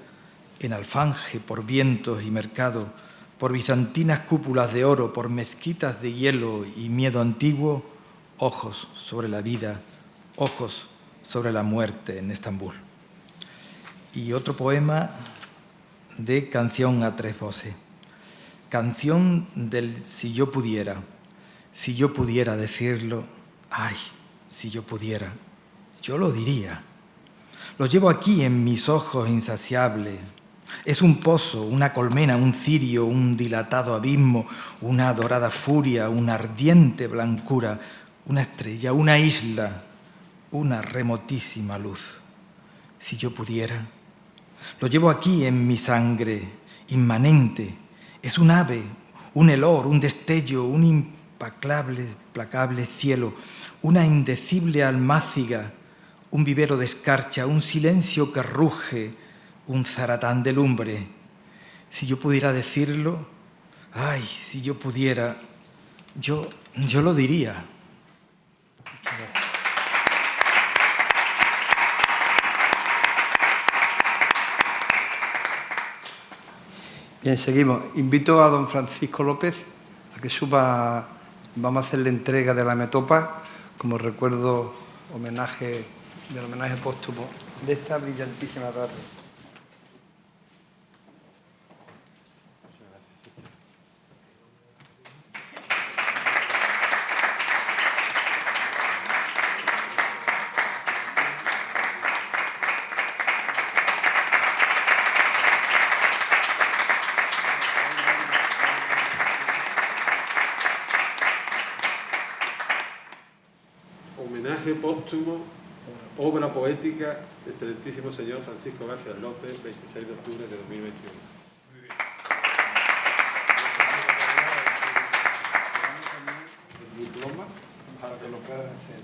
S7: en alfanje por vientos y mercado, por bizantinas cúpulas de oro, por mezquitas de hielo y miedo antiguo, ojos sobre la vida, ojos sobre la muerte en Estambul. Y otro poema de Canción a tres voces. Canción del si yo pudiera decirlo, ay, si yo pudiera. Yo lo diría. Lo llevo aquí en mis ojos insaciables. Es un pozo, una colmena, un cirio, un dilatado abismo, una dorada furia, una ardiente blancura, una estrella, una isla, una remotísima luz. Si yo pudiera. Lo llevo aquí en mi sangre, inmanente. Es un ave, un helor, un destello, un implacable cielo, una indecible almáciga, un vivero de escarcha, un silencio que ruge, un zaratán de lumbre. si yo pudiera decirlo, ay, si yo pudiera, yo lo diría.
S1: Bien, seguimos. Invito a don Francisco López a que suba. Vamos a hacer la entrega de la metopa como recuerdo del homenaje póstumo de esta brillantísima tarde.
S8: Homenaje póstumo, obra poética, excelentísimo señor Francisco García López, 26 de octubre de 2021.
S1: El diploma para que lo puedas hacer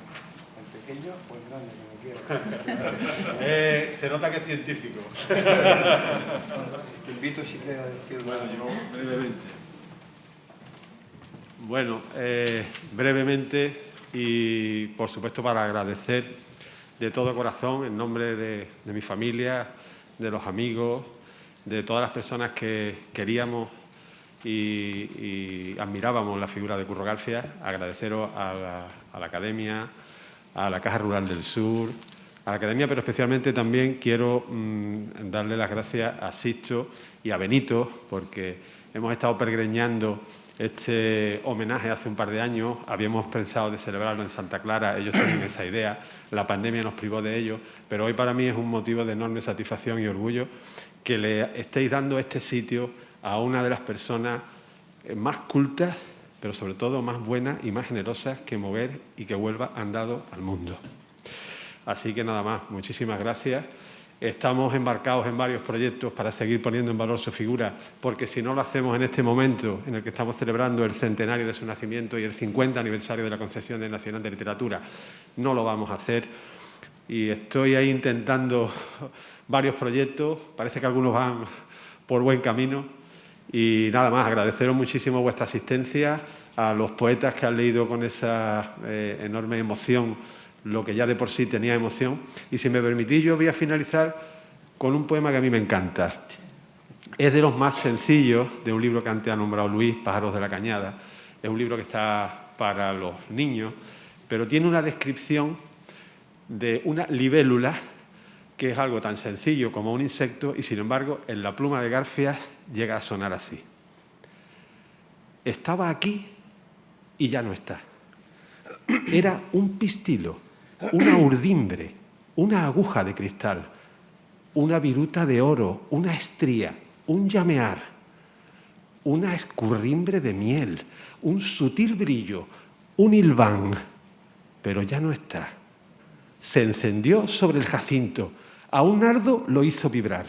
S1: en pequeño o en grande, como quieras.
S8: Se nota que es científico.
S1: Te invito si quieres a decir
S8: Bueno, yo brevemente. Bueno, brevemente y por supuesto para agradecer de todo corazón en nombre de mi familia, de los amigos, de todas las personas que queríamos y admirábamos la figura de Curro García, agradeceros a la Academia, a la Caja Rural del Sur, a la Academia, pero especialmente también quiero darle las gracias a Sixto y a Benito, porque hemos estado peregrinando este homenaje hace un par de años. Habíamos pensado de celebrarlo en Santa Clara, ellos tenían esa idea, la pandemia nos privó de ello, pero hoy para mí es un motivo de enorme satisfacción y orgullo que le estéis dando este sitio a una de las personas más cultas, pero sobre todo más buenas y más generosas que Moguer y que Huelva han dado al mundo. Así que nada más, muchísimas gracias. Estamos embarcados en varios proyectos para seguir poniendo en valor su figura, porque si no lo hacemos en este momento en el que estamos celebrando el centenario de su nacimiento y el 50 aniversario de la concesión del Nacional de Literatura, no lo vamos a hacer. Y estoy ahí intentando varios proyectos, parece que algunos van por buen camino. Y nada más, agradeceros muchísimo vuestra asistencia, a los poetas que han leído con esa enorme emoción lo que ya de por sí tenía emoción. Y si me permitís, yo voy a finalizar con un poema que a mí me encanta. Es de los más sencillos de un libro que antes ha nombrado Luis, Pájaros de la Cañada. Es un libro que está para los niños, pero tiene una descripción de una libélula, que es algo tan sencillo como un insecto, y sin embargo, en la pluma de García llega a sonar así. Estaba aquí y ya no está. Era un pistilo, una urdimbre, una aguja de cristal, una viruta de oro, una estría, un llamear, una escurrimbre de miel, un sutil brillo, un hilván, pero ya no está. Se encendió sobre el jacinto, a un nardo lo hizo vibrar,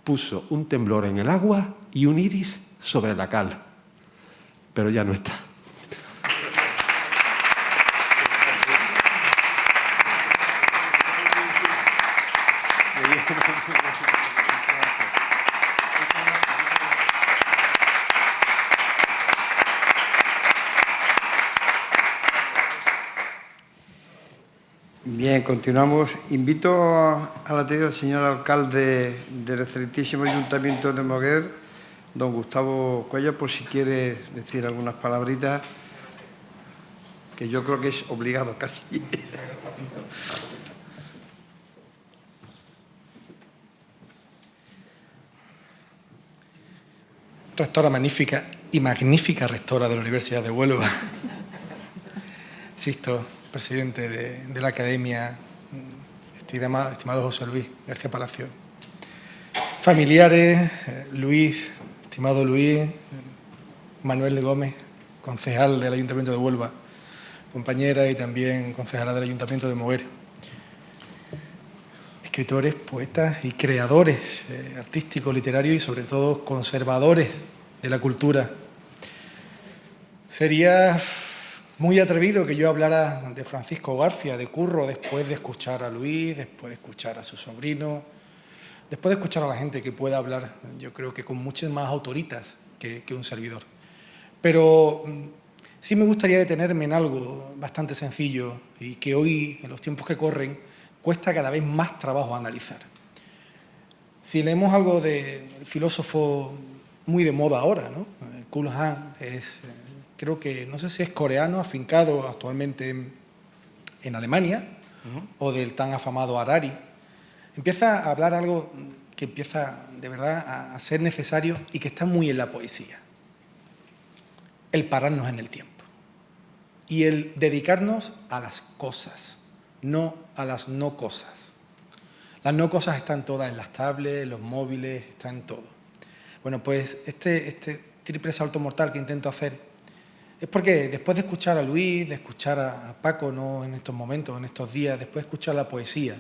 S8: puso un temblor en el agua y un iris sobre la cal, pero ya no está.
S1: Bien, continuamos. Invito a la atención al señor alcalde del excelentísimo Ayuntamiento de Moguer, don Gustavo Cuellar, por si quiere decir algunas palabritas, que yo creo que es obligado casi.
S9: Rectora magnífica y magnífica rectora de la Universidad de Huelva. Sixto, presidente de la Academia, estimado José Luis García Palacio. Familiares, Luis, estimado Luis, Manuel Gómez, concejal del Ayuntamiento de Huelva, compañera y también concejala del Ayuntamiento de Moguer. Escritores, poetas y creadores artísticos, literarios y sobre todo conservadores de la cultura. Sería muy atrevido que yo hablara de Francisco García, de Curro, después de escuchar a Luis, después de escuchar a su sobrino, después de escuchar a la gente que pueda hablar, yo creo que con muchas más autoritas que un servidor. Pero sí me gustaría detenerme en algo bastante sencillo y que hoy, en los tiempos que corren, cuesta cada vez más trabajo analizar. Si leemos algo del filósofo muy de moda ahora, ¿no? Kul Han, creo que, no sé si es coreano, afincado actualmente en Alemania, o del tan afamado Harari, empieza a hablar algo que empieza de verdad a ser necesario y que está muy en la poesía. El pararnos en el tiempo y el dedicarnos a las cosas, no a las no cosas. Las no cosas están todas en las tablets, en los móviles, están en todo. Bueno, pues este triple salto mortal que intento hacer es porque después de escuchar a Luis, de escuchar a Paco, no en estos momentos, en estos días, después de escuchar la poesía,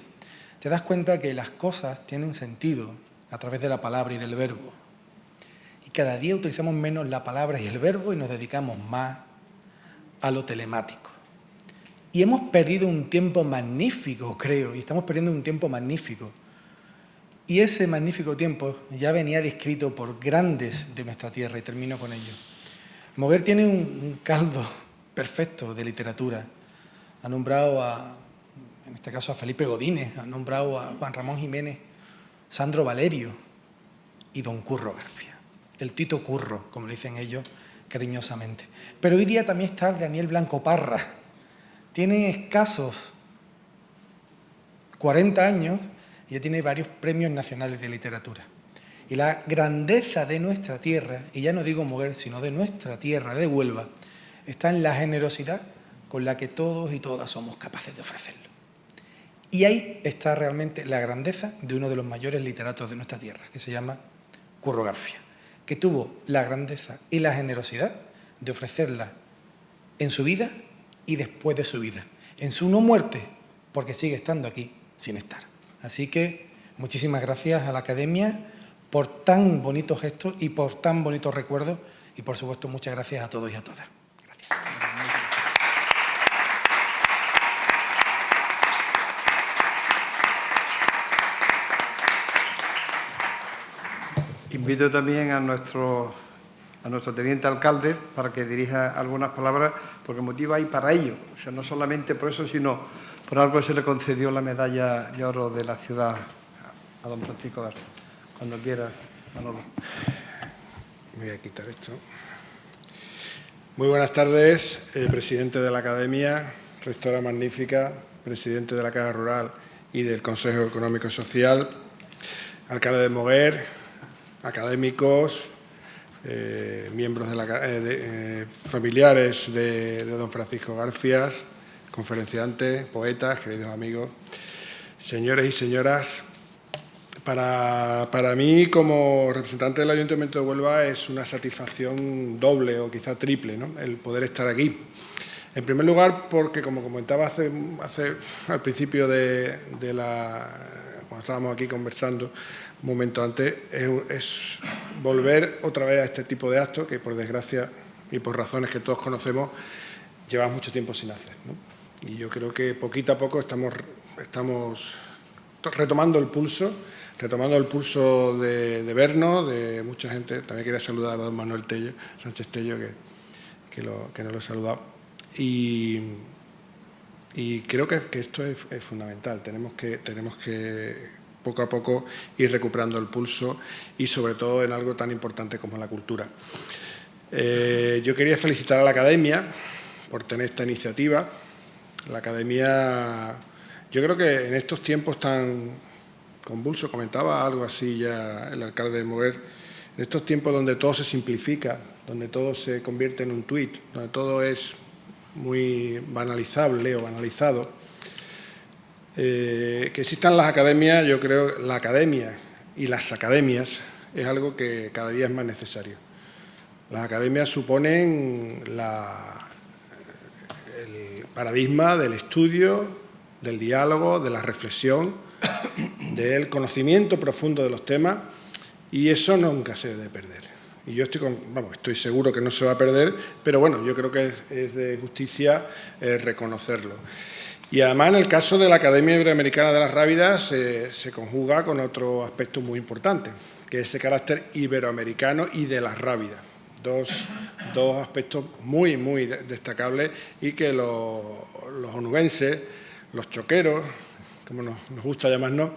S9: te das cuenta que las cosas tienen sentido a través de la palabra y del verbo. Y cada día utilizamos menos la palabra y el verbo y nos dedicamos más a lo telemático. Y hemos perdido un tiempo magnífico, creo, y estamos perdiendo un tiempo magnífico. Y ese magnífico tiempo ya venía descrito por grandes de nuestra tierra, y termino con ello. Moguer tiene un caldo perfecto de literatura. Ha nombrado en este caso a Felipe Godínez, ha nombrado a Juan Ramón Jiménez, Sandro Valerio y don Curro García. El Tito Curro, como le dicen ellos cariñosamente. Pero hoy día también está Daniel Blanco Parra. Tiene escasos 40 años y ya tiene varios premios nacionales de literatura. Y la grandeza de nuestra tierra, y ya no digo Moguer, sino de nuestra tierra, de Huelva, está en la generosidad con la que todos y todas somos capaces de ofrecerlo. Y ahí está realmente la grandeza de uno de los mayores literatos de nuestra tierra, que se llama Curro García, que tuvo la grandeza y la generosidad de ofrecerla en su vida y después de su vida, en su no muerte, porque sigue estando aquí sin estar. Así que muchísimas gracias a la Academia por tan bonitos gestos y por tan bonitos recuerdos, y por supuesto muchas gracias a todos y a todas. Gracias.
S1: Invito también a nuestro teniente alcalde para que dirija algunas palabras, porque el motivo hay para ello. O sea, no solamente por eso, sino por algo se le concedió la medalla de oro de la ciudad a don Francisco García. Cuando quiera, Manolo.
S10: Me voy a quitar esto. Muy buenas tardes, presidente de la Academia, rectora magnífica, presidente de la Caja Rural y del Consejo Económico y Social, alcalde de Moguer, académicos, miembros de familiares de don Francisco García, conferenciantes, poetas, queridos amigos, señores y señoras. Para mí, como representante del Ayuntamiento de Huelva, es una satisfacción doble o quizá triple, ¿no?, el poder estar aquí. En primer lugar, porque, como comentaba al principio cuando estábamos aquí conversando, un momento antes, es volver otra vez a este tipo de actos que, por desgracia y por razones que todos conocemos, llevamos mucho tiempo sin hacer, ¿no? Y yo creo que poquito a poco estamos retomando el pulso de vernos, de mucha gente. También quería saludar a don Manuel Sánchez Tello, que no lo he saludado. Y creo que esto es fundamental. Tenemos que poco a poco ir recuperando el pulso y sobre todo en algo tan importante como la cultura. Yo quería felicitar a la Academia por tener esta iniciativa. La Academia, yo creo que en estos tiempos tan convulsos, comentaba algo así ya el alcalde de Moguer, en estos tiempos donde todo se simplifica, donde todo se convierte en un tuit, donde todo es muy banalizable o banalizado, que existan las academias, yo creo que la Academia y las academias es algo que cada día es más necesario. Las academias suponen el paradigma del estudio, del diálogo, de la reflexión, del conocimiento profundo de los temas, y eso nunca se debe perder. Y yo estoy seguro que no se va a perder, pero bueno, yo creo que es de justicia reconocerlo. Y además, en el caso de la Academia Iberoamericana de las Rábidas, se conjuga con otro aspecto muy importante, que es ese carácter iberoamericano y de las rábidas. Dos aspectos muy, muy destacables y que los onubenses, los choqueros, como nos gusta llamarnos,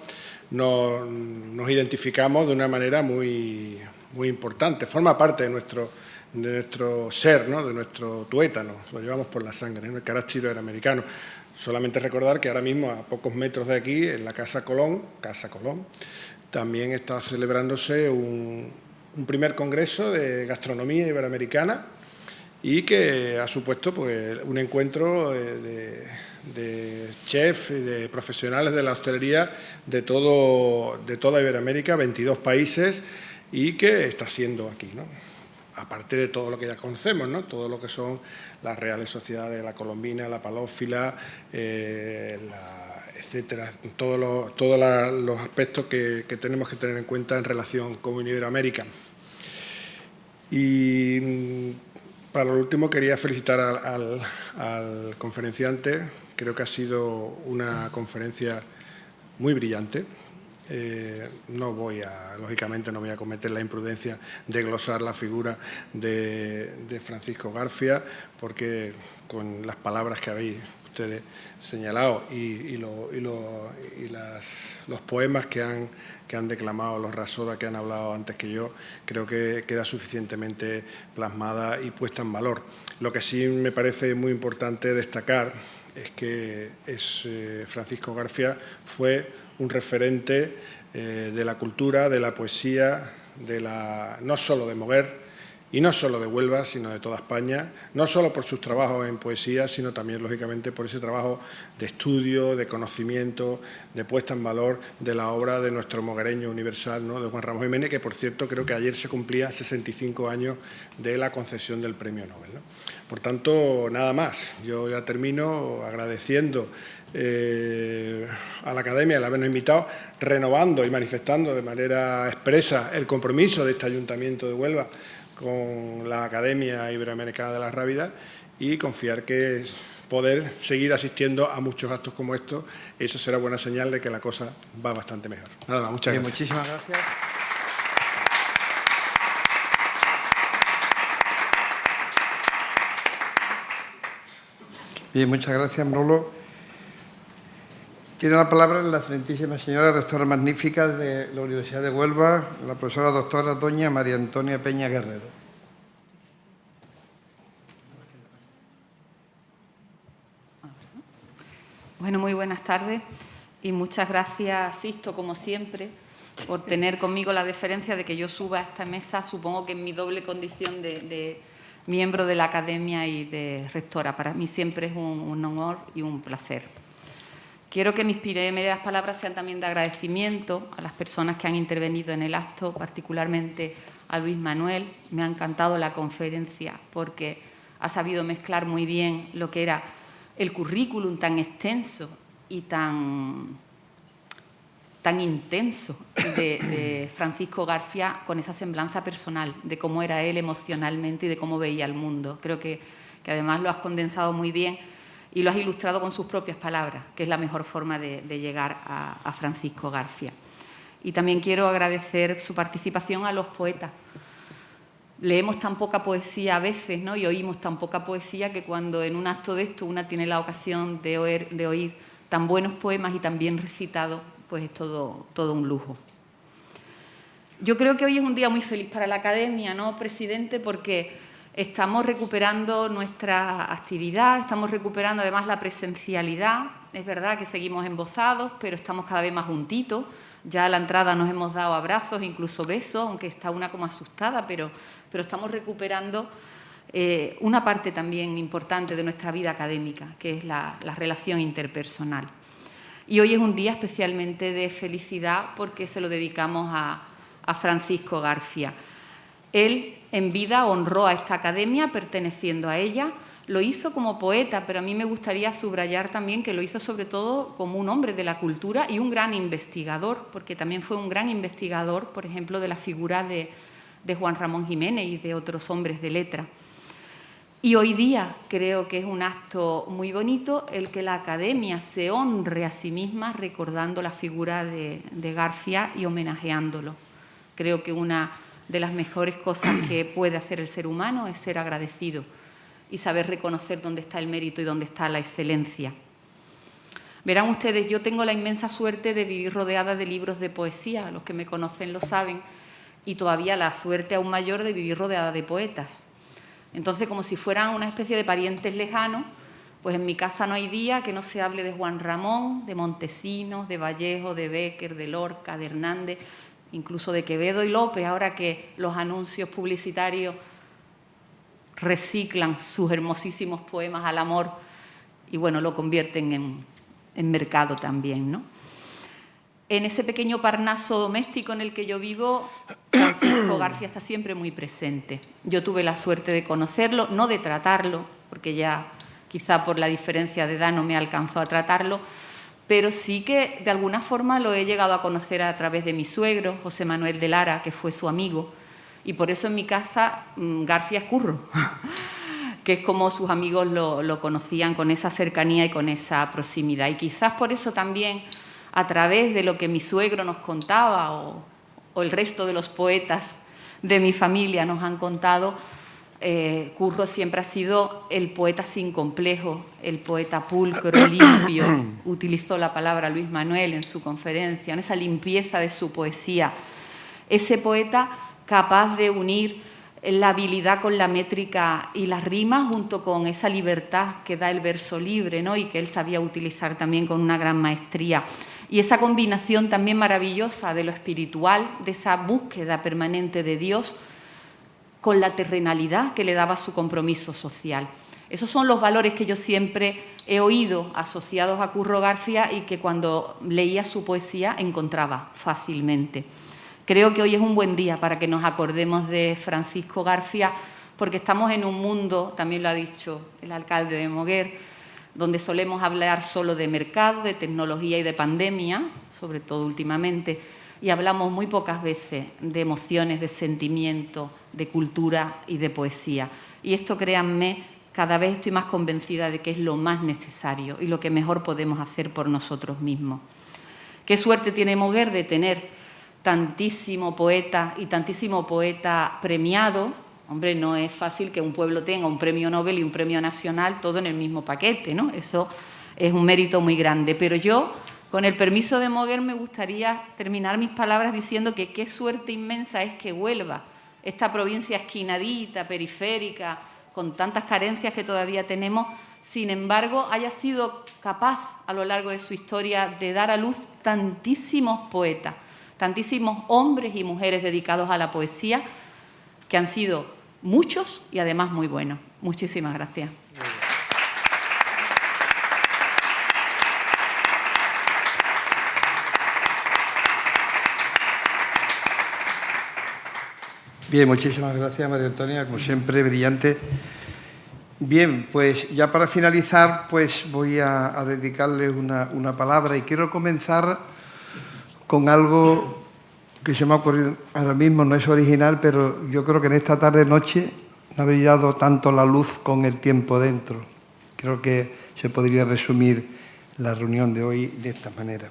S10: nos identificamos de una manera muy, muy importante. Forma parte de nuestro ser, ¿no? De nuestro tuétano, lo llevamos por la sangre, ¿no? El carácter iberoamericano. Solamente recordar que ahora mismo, a pocos metros de aquí, en la Casa Colón, también está celebrándose un primer congreso de gastronomía iberoamericana y que ha supuesto pues, un encuentro de chefs y de profesionales de la hostelería de toda Iberoamérica, 22 países, y que está siendo aquí, ¿no? Aparte de todo lo que ya conocemos, ¿no? Todo lo que son las Reales Sociedades, la Colombina, la Palófila, etcétera, todos los aspectos que tenemos que tener en cuenta en relación con Iberoamérica. Y para lo último quería felicitar al conferenciante. Creo que ha sido una conferencia muy brillante. Lógicamente no voy a cometer la imprudencia de glosar la figura de Francisco García, porque con las palabras que habéis ustedes señalado y los poemas que han declamado, los rasodas que han hablado antes que yo, creo que queda suficientemente plasmada y puesta en valor. Lo que sí me parece muy importante destacar es que Francisco García fue un referente de la cultura, de la poesía, no solo de Moguer y no solo de Huelva, sino de toda España, no solo por sus trabajos en poesía, sino también, lógicamente, por ese trabajo de estudio, de conocimiento, de puesta en valor de la obra de nuestro moguereño universal, ¿no? De Juan Ramón Jiménez, que, por cierto, creo que ayer se cumplía 65 años de la concesión del Premio Nobel, ¿no? Por tanto, nada más. Yo ya termino agradeciendo a la Academia el habernos invitado, renovando y manifestando de manera expresa el compromiso de este Ayuntamiento de Huelva con la Academia Iberoamericana de las Rábidas, y confiar que poder seguir asistiendo a muchos actos como estos. Eso será buena señal de que la cosa va bastante mejor. Nada más, muchas gracias.
S1: Muchísimas gracias. Bien, muchas gracias, Manolo. Tiene la palabra la excelentísima señora rectora magnífica de la Universidad de Huelva, la profesora doctora doña María Antonia Peña Guerrero.
S11: Bueno, muy buenas tardes y muchas gracias, Sixto, como siempre, por tener conmigo la deferencia de que yo suba a esta mesa, supongo que en mi doble condición de miembro de la Academia y de rectora. Para mí siempre es un honor y un placer. Quiero que mis primeras palabras sean también de agradecimiento a las personas que han intervenido en el acto, particularmente a Luis Manuel. Me ha encantado la conferencia porque ha sabido mezclar muy bien lo que era el currículum tan extenso y tan intenso de Francisco García con esa semblanza personal, de cómo era él emocionalmente y de cómo veía el mundo. Creo que además lo has condensado muy bien y lo has ilustrado con sus propias palabras, que es la mejor forma de llegar a Francisco García. Y también quiero agradecer su participación a los poetas. Leemos tan poca poesía a veces, ¿no? Y oímos tan poca poesía que cuando en un acto de esto una tiene la ocasión de oír tan buenos poemas y tan bien recitados, pues es todo un lujo. Yo creo que hoy es un día muy feliz para la Academia, ¿no, presidente? Porque estamos recuperando nuestra actividad, estamos recuperando además la presencialidad. Es verdad que seguimos embozados, pero estamos cada vez más juntitos. Ya a la entrada nos hemos dado abrazos, incluso besos, aunque está una como asustada, pero estamos recuperando una parte también importante de nuestra vida académica, que es la relación interpersonal. Y hoy es un día especialmente de felicidad porque se lo dedicamos a Francisco García. Él, en vida, honró a esta academia perteneciendo a ella. Lo hizo como poeta, pero a mí me gustaría subrayar también que lo hizo sobre todo como un hombre de la cultura y un gran investigador, porque también fue un gran investigador, por ejemplo, de la figura de Juan Ramón Jiménez y de otros hombres de letra. Y hoy día creo que es un acto muy bonito el que la Academia se honre a sí misma recordando la figura de García y homenajeándolo. Creo que una de las mejores cosas que puede hacer el ser humano es ser agradecido y saber reconocer dónde está el mérito y dónde está la excelencia. Verán ustedes, yo tengo la inmensa suerte de vivir rodeada de libros de poesía, los que me conocen lo saben, y todavía la suerte aún mayor de vivir rodeada de poetas. Entonces, como si fueran una especie de parientes lejanos, pues en mi casa no hay día que no se hable de Juan Ramón, de Montesinos, de Vallejo, de Bécquer, de Lorca, de Hernández, incluso de Quevedo y López, ahora que los anuncios publicitarios reciclan sus hermosísimos poemas al amor y, bueno, lo convierten en mercado también, ¿no? En ese pequeño Parnaso doméstico en el que yo vivo, Francisco García está siempre muy presente. Yo tuve la suerte de conocerlo, no de tratarlo, porque ya quizá por la diferencia de edad no me alcanzó a tratarlo, pero sí que de alguna forma lo he llegado a conocer a través de mi suegro, José Manuel de Lara, que fue su amigo, y por eso en mi casa García es Curro, que es como sus amigos lo conocían, con esa cercanía y con esa proximidad. Y quizás por eso también, a través de lo que mi suegro nos contaba o el resto de los poetas de mi familia nos han contado, Curro siempre ha sido el poeta sin complejo, el poeta pulcro, limpio. Utilizó la palabra Luis Manuel en su conferencia, en esa limpieza de su poesía. Ese poeta capaz de unir la habilidad con la métrica y las rimas, junto con esa libertad que da el verso libre, ¿no? Y que él sabía utilizar también con una gran maestría. Y esa combinación también maravillosa de lo espiritual, de esa búsqueda permanente de Dios, con la terrenalidad que le daba su compromiso social. Esos son los valores que yo siempre he oído asociados a Curro García y que cuando leía su poesía encontraba fácilmente. Creo que hoy es un buen día para que nos acordemos de Francisco García, porque estamos en un mundo, también lo ha dicho el alcalde de Moguer, donde solemos hablar solo de mercado, de tecnología y de pandemia, sobre todo últimamente, y hablamos muy pocas veces de emociones, de sentimientos, de cultura y de poesía. Y esto, créanme, cada vez estoy más convencida de que es lo más necesario y lo que mejor podemos hacer por nosotros mismos. Qué suerte tiene Moguer de tener tantísimo poeta y tantísimo poeta premiado. Hombre, no es fácil que un pueblo tenga un premio Nobel y un premio nacional todo en el mismo paquete, ¿no? Eso es un mérito muy grande. Pero yo, con el permiso de Moguer, me gustaría terminar mis palabras diciendo que qué suerte inmensa es que Huelva, esta provincia esquinadita, periférica, con tantas carencias que todavía tenemos, sin embargo, haya sido capaz a lo largo de su historia de dar a luz tantísimos poetas, tantísimos hombres y mujeres dedicados a la poesía, que han sido muchos y además muy buenos. Muchísimas gracias.
S1: Bien, muchísimas gracias, María Antonia, como siempre, brillante. Bien, pues ya para finalizar, pues voy a dedicarle una palabra y quiero comenzar con algo que se me ha ocurrido ahora mismo, no es original, pero yo creo que en esta tarde-noche no ha brillado tanto la luz con el tiempo dentro. Creo que se podría resumir la reunión de hoy de esta manera.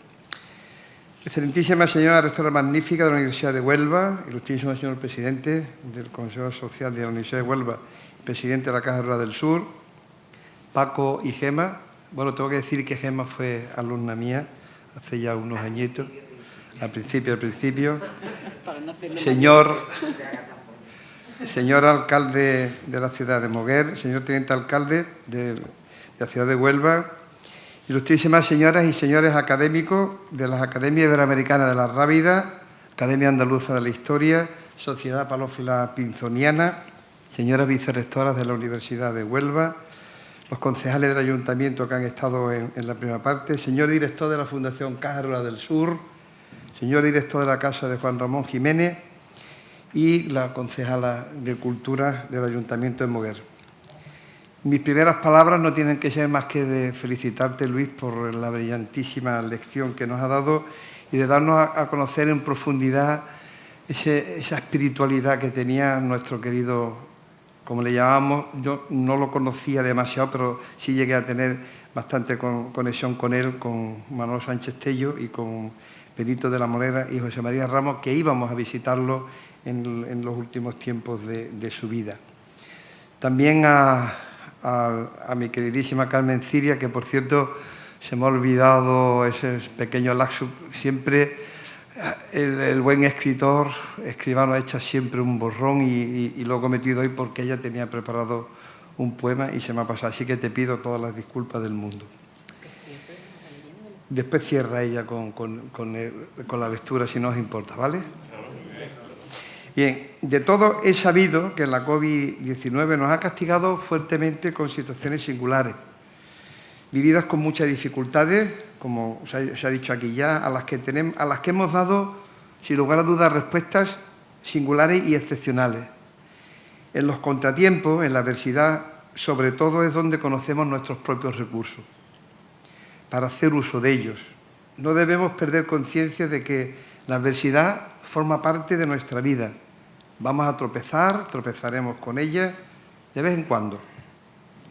S1: Excelentísima señora rectora magnífica de la Universidad de Huelva, ilustrísimo señor presidente del Consejo Social de la Universidad de Huelva, presidente de la Caja Rural del Sur, Paco y Gema. Bueno, tengo que decir que Gema fue alumna mía hace ya unos añitos. Al principio. Señor alcalde de la ciudad de Moguer, señor teniente alcalde de la ciudad de Huelva, ilustrísimas señoras y señores académicos de las Academias Iberoamericanas de la Rábida, Academia Andaluza de la Historia, Sociedad Palófila Pinzoniana, señoras vicerrectoras de la Universidad de Huelva, los concejales del Ayuntamiento que han estado en la primera parte, señor director de la Fundación Caja Rural del Sur, señor director de la Casa de Juan Ramón Jiménez y la concejala de Cultura del Ayuntamiento de Moguer. Mis primeras palabras no tienen que ser más que de felicitarte, Luis, por la brillantísima lección que nos ha dado y de darnos a conocer en profundidad esa espiritualidad que tenía nuestro querido como le llamábamos, yo no lo conocía demasiado, pero sí llegué a tener bastante conexión con él, con Manuel Sánchez Tello y con Benito de la Morera y José María Ramos, que íbamos a visitarlo en los últimos tiempos de su vida. También a mi queridísima Carmen Ciria, que por cierto se me ha olvidado ese pequeño lapsus. Siempre el buen escritor, escribano, echa siempre un borrón y lo he cometido hoy porque ella tenía preparado un poema y se me ha pasado. Así que te pido todas las disculpas del mundo. Después cierra ella con la lectura, si no os importa, ¿vale? Bien, de todo he sabido que la COVID-19 nos ha castigado fuertemente con situaciones singulares, vividas con muchas dificultades, como se ha dicho aquí ya, a las que hemos dado, sin lugar a dudas, respuestas singulares y excepcionales. En los contratiempos, en la adversidad, sobre todo es donde conocemos nuestros propios recursos, para hacer uso de ellos. No debemos perder conciencia de que la adversidad forma parte de nuestra vida. Vamos a tropezar, tropezaremos con ella de vez en cuando.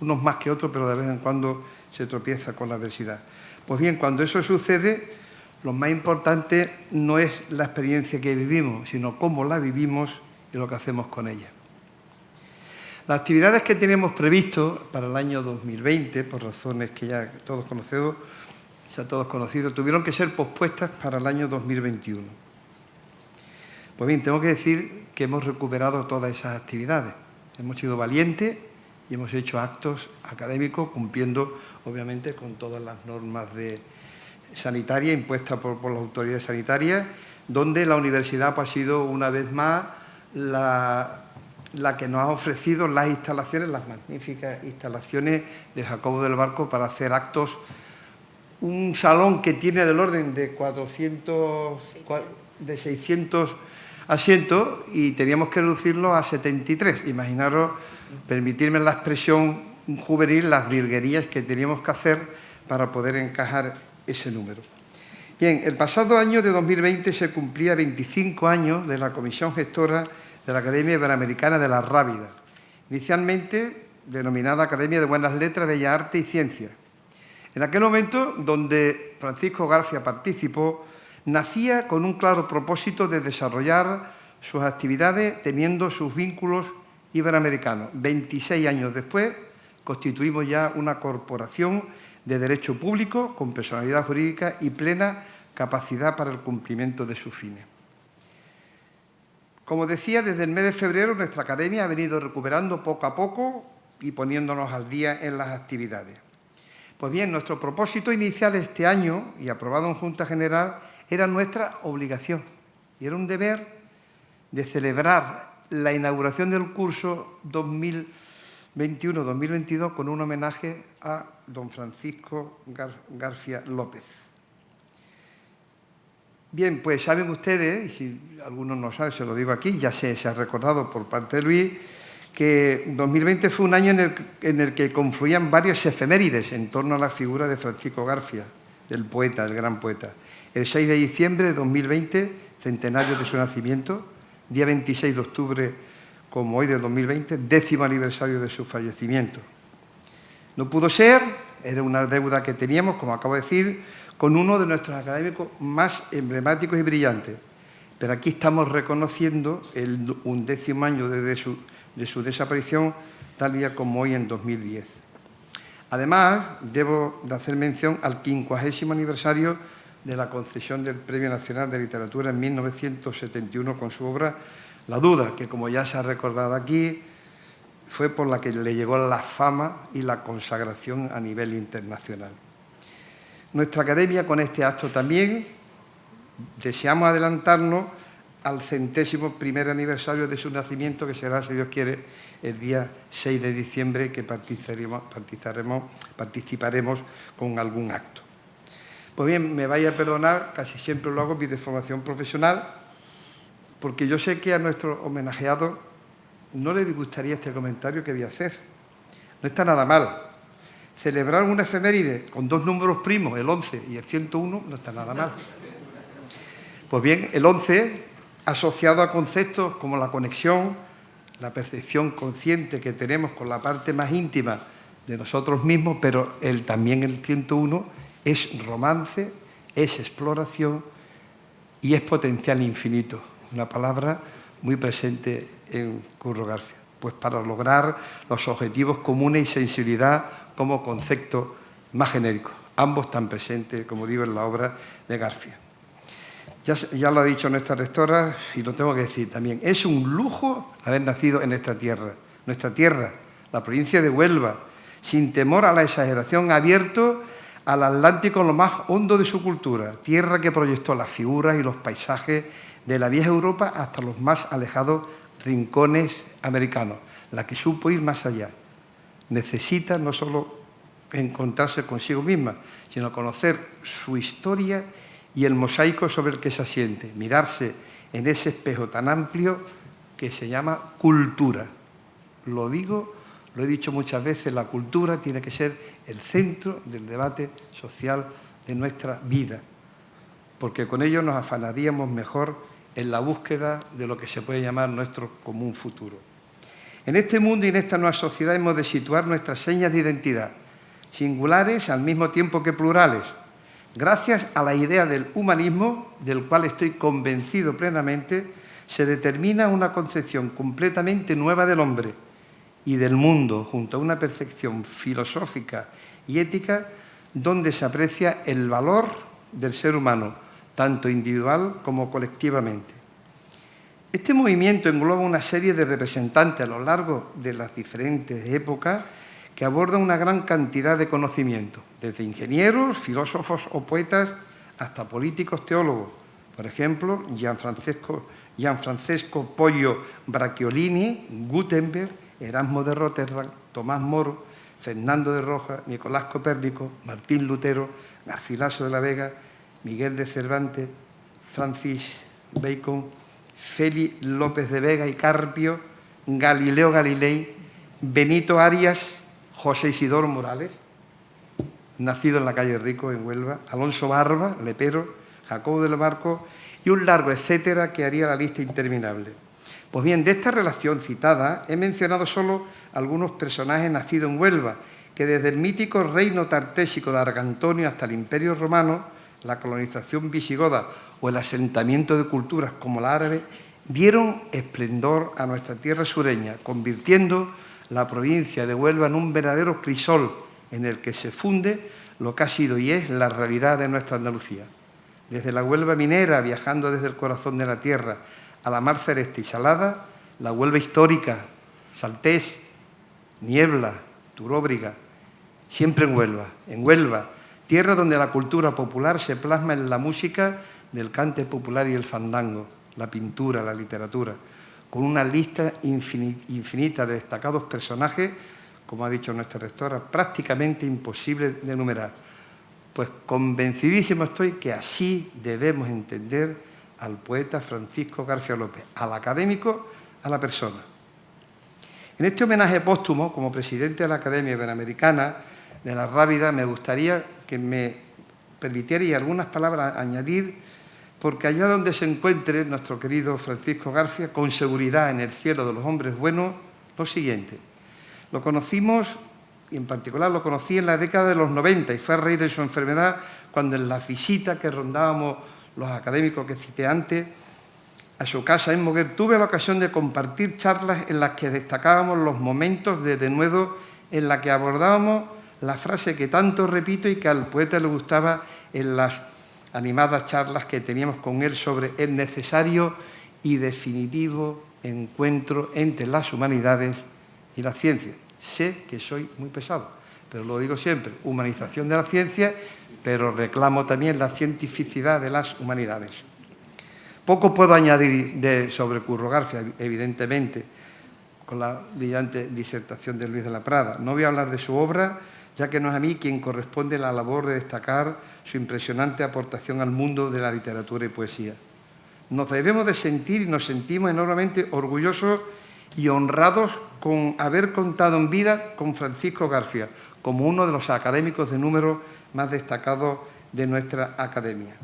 S1: Unos más que otros, pero de vez en cuando se tropieza con la adversidad. Pues bien, cuando eso sucede, lo más importante no es la experiencia que vivimos, sino cómo la vivimos y lo que hacemos con ella. Las actividades que teníamos previsto para el año 2020, por razones que ya todos conocidos, tuvieron que ser pospuestas para el año 2021. Pues bien, tengo que decir que hemos recuperado todas esas actividades. Hemos sido valientes y hemos hecho actos académicos cumpliendo, obviamente, con todas las normas sanitarias impuestas por las autoridades sanitarias, donde la universidad ha sido una vez más la que nos ha ofrecido las instalaciones, las magníficas instalaciones de Jacobo del Barco para hacer actos. Un salón que tiene del orden de 600 asientos y teníamos que reducirlo a 73. Imaginaros, permitirme la expresión juvenil, las virguerías que teníamos que hacer para poder encajar ese número. Bien, el pasado año de 2020 se cumplía 25 años de la comisión gestora de la Academia Iberoamericana de la Rábida, inicialmente denominada Academia de Buenas Letras, Bellas Artes y Ciencias. En aquel momento, donde Francisco García participó, nacía con un claro propósito de desarrollar sus actividades teniendo sus vínculos iberoamericanos. 26 años después, constituimos ya una corporación de derecho público con personalidad jurídica y plena capacidad para el cumplimiento de sus fines. Como decía, desde el mes de febrero nuestra academia ha venido recuperando poco a poco y poniéndonos al día en las actividades. Pues bien, nuestro propósito inicial este año, y aprobado en Junta General, era nuestra obligación y era un deber de celebrar la inauguración del curso 2021-2022 con un homenaje a don Francisco García López. Bien, pues saben ustedes, y si algunos no saben, se lo digo aquí, ya se ha recordado por parte de Luis, que 2020 fue un año en el que confluían varias efemérides en torno a la figura de Francisco García, del poeta, del gran poeta. El 6 de diciembre de 2020, centenario de su nacimiento, día 26 de octubre, como hoy de 2020, 10º aniversario de su fallecimiento. No pudo ser, era una deuda que teníamos, como acabo de decir, con uno de nuestros académicos más emblemáticos y brillantes. Pero aquí estamos reconociendo el 11º año de su desaparición, tal día como hoy en 2010. Además, debo de hacer mención al 50º aniversario de la concesión del Premio Nacional de Literatura en 1971 con su obra La Duda, que como ya se ha recordado aquí, fue por la que le llegó la fama y la consagración a nivel internacional. Nuestra academia, con este acto también, deseamos adelantarnos al 101º aniversario de su nacimiento, que será, si Dios quiere, el día 6 de diciembre, que participaremos con algún acto. Pues bien, me vaya a perdonar, casi siempre lo hago, mi deformación profesional, porque yo sé que a nuestro homenajeado no le disgustaría este comentario que voy a hacer. No está nada mal. Celebrar una efeméride con dos números primos, el 11 y el 101, no está nada mal. Pues bien, el 11, asociado a conceptos como la conexión, la percepción consciente que tenemos con la parte más íntima de nosotros mismos, pero también el 101 es romance, es exploración y es potencial infinito. Una palabra muy presente en Curro García, pues para lograr los objetivos comunes y sensibilidad como concepto más genérico, ambos tan presentes, como digo, en la obra de García. Ya lo ha dicho nuestra rectora y lo tengo que decir también. Es un lujo haber nacido en nuestra tierra, la provincia de Huelva, sin temor a la exageración, abierto al Atlántico en lo más hondo de su cultura, tierra que proyectó las figuras y los paisajes de la vieja Europa hasta los más alejados rincones americanos, la que supo ir más allá. Necesita no solo encontrarse consigo misma, sino conocer su historia y el mosaico sobre el que se asiente, mirarse en ese espejo tan amplio que se llama cultura. Lo digo, lo he dicho muchas veces, la cultura tiene que ser el centro del debate social de nuestra vida, porque con ello nos afanaríamos mejor en la búsqueda de lo que se puede llamar nuestro común futuro. En este mundo y en esta nueva sociedad hemos de situar nuestras señas de identidad, singulares al mismo tiempo que plurales, gracias a la idea del humanismo, del cual estoy convencido plenamente, se determina una concepción completamente nueva del hombre y del mundo, junto a una percepción filosófica y ética, donde se aprecia el valor del ser humano, tanto individual como colectivamente. Este movimiento engloba una serie de representantes a lo largo de las diferentes épocas que abordan una gran cantidad de conocimientos, desde ingenieros, filósofos o poetas, hasta políticos teólogos. Por ejemplo, Gianfrancesco Pollo Bracciolini, Gutenberg, Erasmo de Rotterdam, Tomás Moro, Fernando de Rojas, Nicolás Copérnico, Martín Lutero, Garcilaso de la Vega, Miguel de Cervantes, Francis Bacon, Félix López de Vega y Carpio, Galileo Galilei, Benito Arias, José Isidoro Morales, nacido en la calle Rico, en Huelva, Alonso Barba, Lepero, Jacobo del Barco y un largo etcétera que haría la lista interminable. Pues bien, de esta relación citada he mencionado solo algunos personajes nacidos en Huelva, que desde el mítico reino tartésico de Argantonio hasta el Imperio Romano, la colonización visigoda o el asentamiento de culturas como la árabe, dieron esplendor a nuestra tierra sureña, convirtiendo la provincia de Huelva en un verdadero crisol en el que se funde lo que ha sido y es la realidad de nuestra Andalucía. Desde la Huelva minera, viajando desde el corazón de la tierra a la mar celeste y salada, la Huelva histórica, Saltés, Niebla, Turóbriga, siempre en Huelva, tierra donde la cultura popular se plasma en la música del cante popular y el fandango, la pintura, la literatura, con una lista infinita de destacados personajes, como ha dicho nuestra rectora, prácticamente imposible de enumerar. Pues convencidísimo estoy que así debemos entender al poeta Francisco García López, al académico, a la persona. En este homenaje póstumo, como presidente de la Academia Iberoamericana de la Rábida, me gustaría que me permitierais algunas palabras añadir, porque allá donde se encuentre nuestro querido Francisco García, con seguridad en el cielo de los hombres buenos, lo siguiente. Lo conocimos, y en particular lo conocí en la década de los 90, y fue a raíz de su enfermedad cuando en las visitas que rondábamos los académicos que cité antes, a su casa en Moguer, tuve la ocasión de compartir charlas en las que destacábamos los momentos de denuedo en la que abordábamos la frase que tanto repito y que al poeta le gustaba en las animadas charlas que teníamos con él sobre el necesario y definitivo encuentro entre las humanidades y la ciencia. Sé que soy muy pesado, pero lo digo siempre, humanización de la ciencia, pero reclamo también la cientificidad de las humanidades. Poco puedo añadir sobre Curro García, evidentemente, con la brillante disertación de Luis de la Prada. No voy a hablar de su obra, ya que no es a mí quien corresponde la labor de destacar su impresionante aportación al mundo de la literatura y poesía. Nos debemos de sentir y nos sentimos enormemente orgullosos y honrados con haber contado en vida con Francisco García, como uno de los académicos de número más destacados de nuestra academia.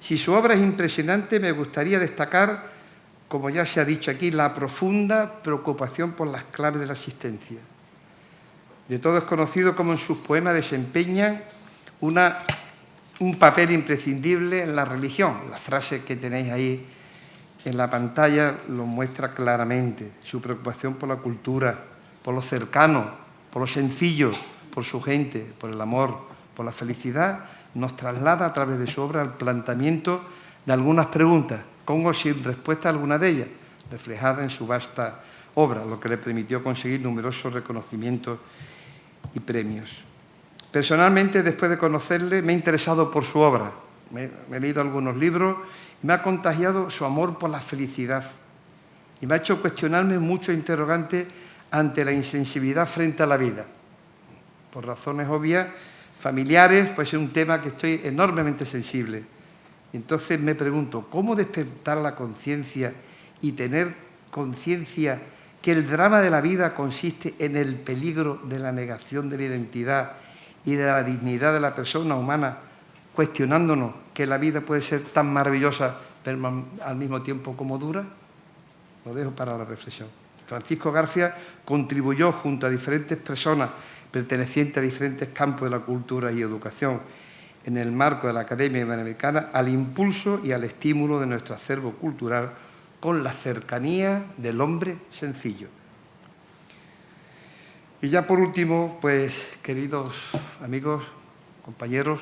S1: Si su obra es impresionante, me gustaría destacar como ya se ha dicho aquí, la profunda preocupación por las claves de la existencia. De todo es conocido cómo en sus poemas desempeñan un papel imprescindible en la religión. La frase que tenéis ahí en la pantalla lo muestra claramente. Su preocupación por la cultura, por lo cercano, por lo sencillo, por su gente, por el amor, por la felicidad, nos traslada a través de su obra al planteamiento de algunas preguntas, con o sin respuesta a alguna de ellas, reflejada en su vasta obra, lo que le permitió conseguir numerosos reconocimientos y premios. Personalmente, después de conocerle, me he interesado por su obra. Me he leído algunos libros y me ha contagiado su amor por la felicidad. Y me ha hecho cuestionarme muchos interrogantes ante la insensibilidad frente a la vida. Por razones obvias, familiares, pues es un tema que estoy enormemente sensible. Entonces me pregunto, ¿cómo despertar la conciencia y tener conciencia que el drama de la vida consiste en el peligro de la negación de la identidad y de la dignidad de la persona humana, cuestionándonos que la vida puede ser tan maravillosa, pero al mismo tiempo como dura? Lo dejo para la reflexión. Francisco García contribuyó junto a diferentes personas pertenecientes a diferentes campos de la cultura y educación en el marco de la Academia Iberoamericana al impulso y al estímulo de nuestro acervo cultural con la cercanía del hombre sencillo. Y ya por último, pues, queridos amigos, compañeros,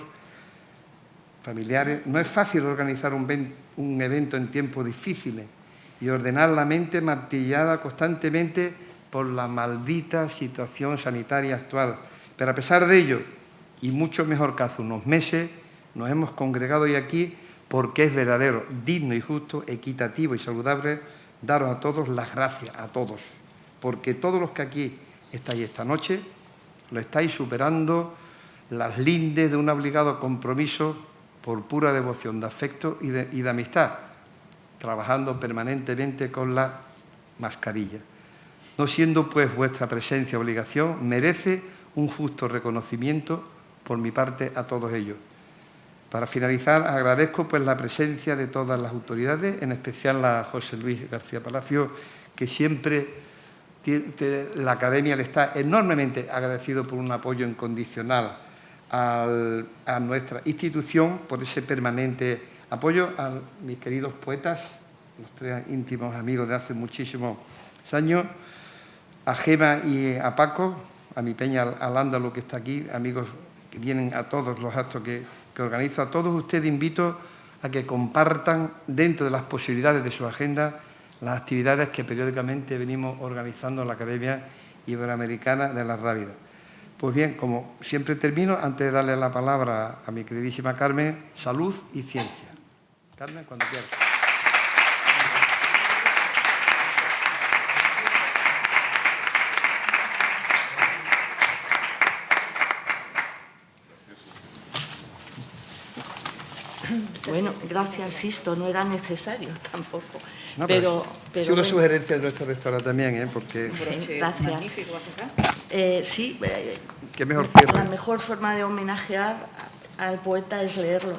S1: familiares, no es fácil organizar un evento en tiempos difíciles y ordenar la mente martillada constantemente por la maldita situación sanitaria actual. Pero a pesar de ello, y mucho mejor que hace unos meses, nos hemos congregado hoy aquí porque es verdadero, digno y justo, equitativo y saludable daros a todos las gracias, a todos, porque todos los que aquí estáis esta noche lo estáis superando las lindes de un obligado compromiso por pura devoción de afecto y de amistad, trabajando permanentemente con la mascarilla. No siendo pues vuestra presencia obligación, merece un justo reconocimiento por mi parte a todos ellos. Para finalizar, agradezco pues la presencia de todas las autoridades, en especial a José Luis García Palacio, que siempre la Academia le está enormemente agradecido por un apoyo incondicional a nuestra institución, por ese permanente apoyo, a mis queridos poetas, los tres íntimos amigos de hace muchísimos años, a Gema y a Paco, a mi peña Al-Ándalo que está aquí, amigos que vienen a todos los actos que organizo. A todos ustedes invito a que compartan dentro de las posibilidades de su agenda las actividades que periódicamente venimos organizando en la Academia Iberoamericana de la Rábida. Pues bien, como siempre termino, antes de darle la palabra a mi queridísima Carmen, salud y ciencia. Carmen, cuando quieras.
S3: Bueno, gracias, Sisto, no era necesario tampoco.
S1: No,
S3: pero
S1: es una sugerencia de nuestro restaurante también, porque...
S3: Gracias. Sí,
S1: qué mejor cierre.
S3: La mejor forma de homenajear al poeta es leerlo.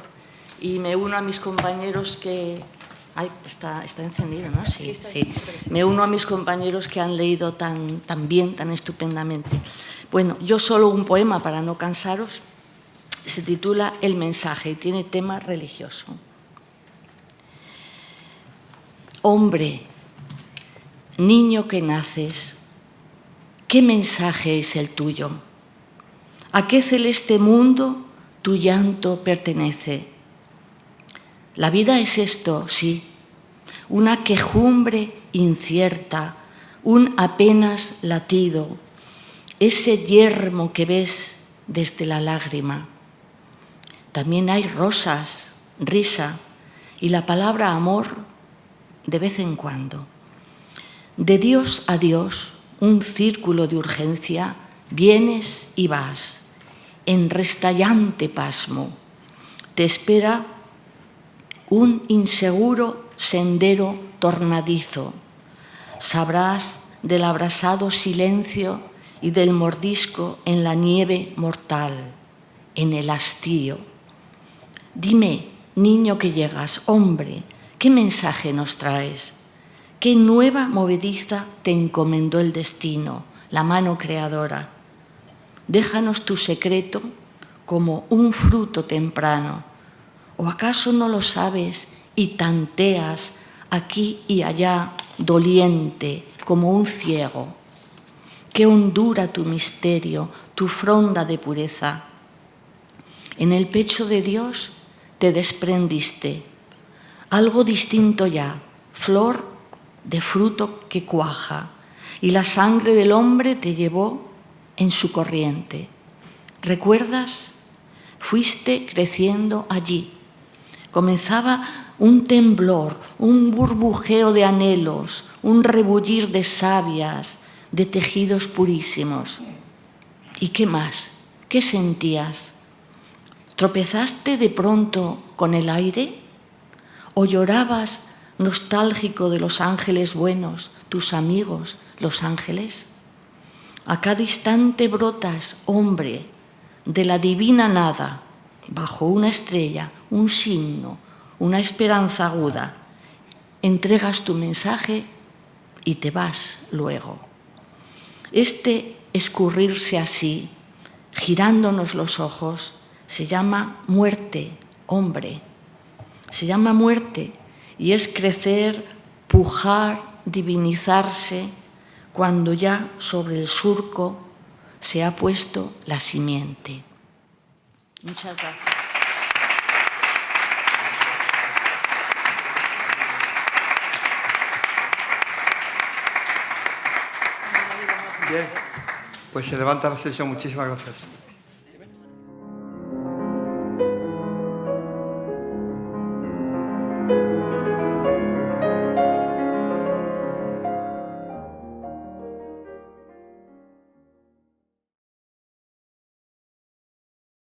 S3: Y me uno a mis compañeros que... Ay, está encendido, ¿no? Sí, sí. Me uno a mis compañeros que han leído tan bien, tan estupendamente. Bueno, yo solo un poema para no cansaros. Se titula El mensaje y tiene tema religioso. Hombre, niño que naces, ¿qué mensaje es el tuyo? ¿A qué celeste mundo tu llanto pertenece? La vida es esto, sí, una quejumbre incierta, un apenas latido, ese yermo que ves desde la lágrima. También hay rosas, risa y la palabra amor de vez en cuando. De Dios a Dios, un círculo de urgencia, vienes y vas, en restallante pasmo. Te espera un inseguro sendero tornadizo. Sabrás del abrasado silencio y del mordisco en la nieve mortal, en el hastío. Dime, niño que llegas, hombre, ¿qué mensaje nos traes? qué nueva movediza te encomendó el destino, la mano creadora. Déjanos tu secreto como un fruto temprano. ¿O acaso no lo sabes y tanteas aquí y allá, doliente como un ciego? Qué hondura tu misterio, tu fronda de pureza. En el pecho de Dios te desprendiste, algo distinto ya, flor de fruto que cuaja, y la sangre del hombre te llevó en su corriente. ¿Recuerdas? Fuiste creciendo allí. Comenzaba un temblor, un burbujeo de anhelos, un rebullir de sabias, de tejidos purísimos. ¿Y qué más? ¿Qué sentías? ¿Tropezaste de pronto con el aire? ¿O llorabas nostálgico de los ángeles buenos, tus amigos, los ángeles? A cada instante brotas, hombre, de la divina nada, bajo una estrella, un signo, una esperanza aguda. Entregas tu mensaje y te vas luego. Este escurrirse así, girándonos los ojos, se llama muerte, hombre. Se llama muerte y es crecer, pujar, divinizarse, cuando ya sobre el surco se ha puesto la simiente. Muchas gracias.
S1: Bien, pues se levanta la sesión. Muchísimas gracias.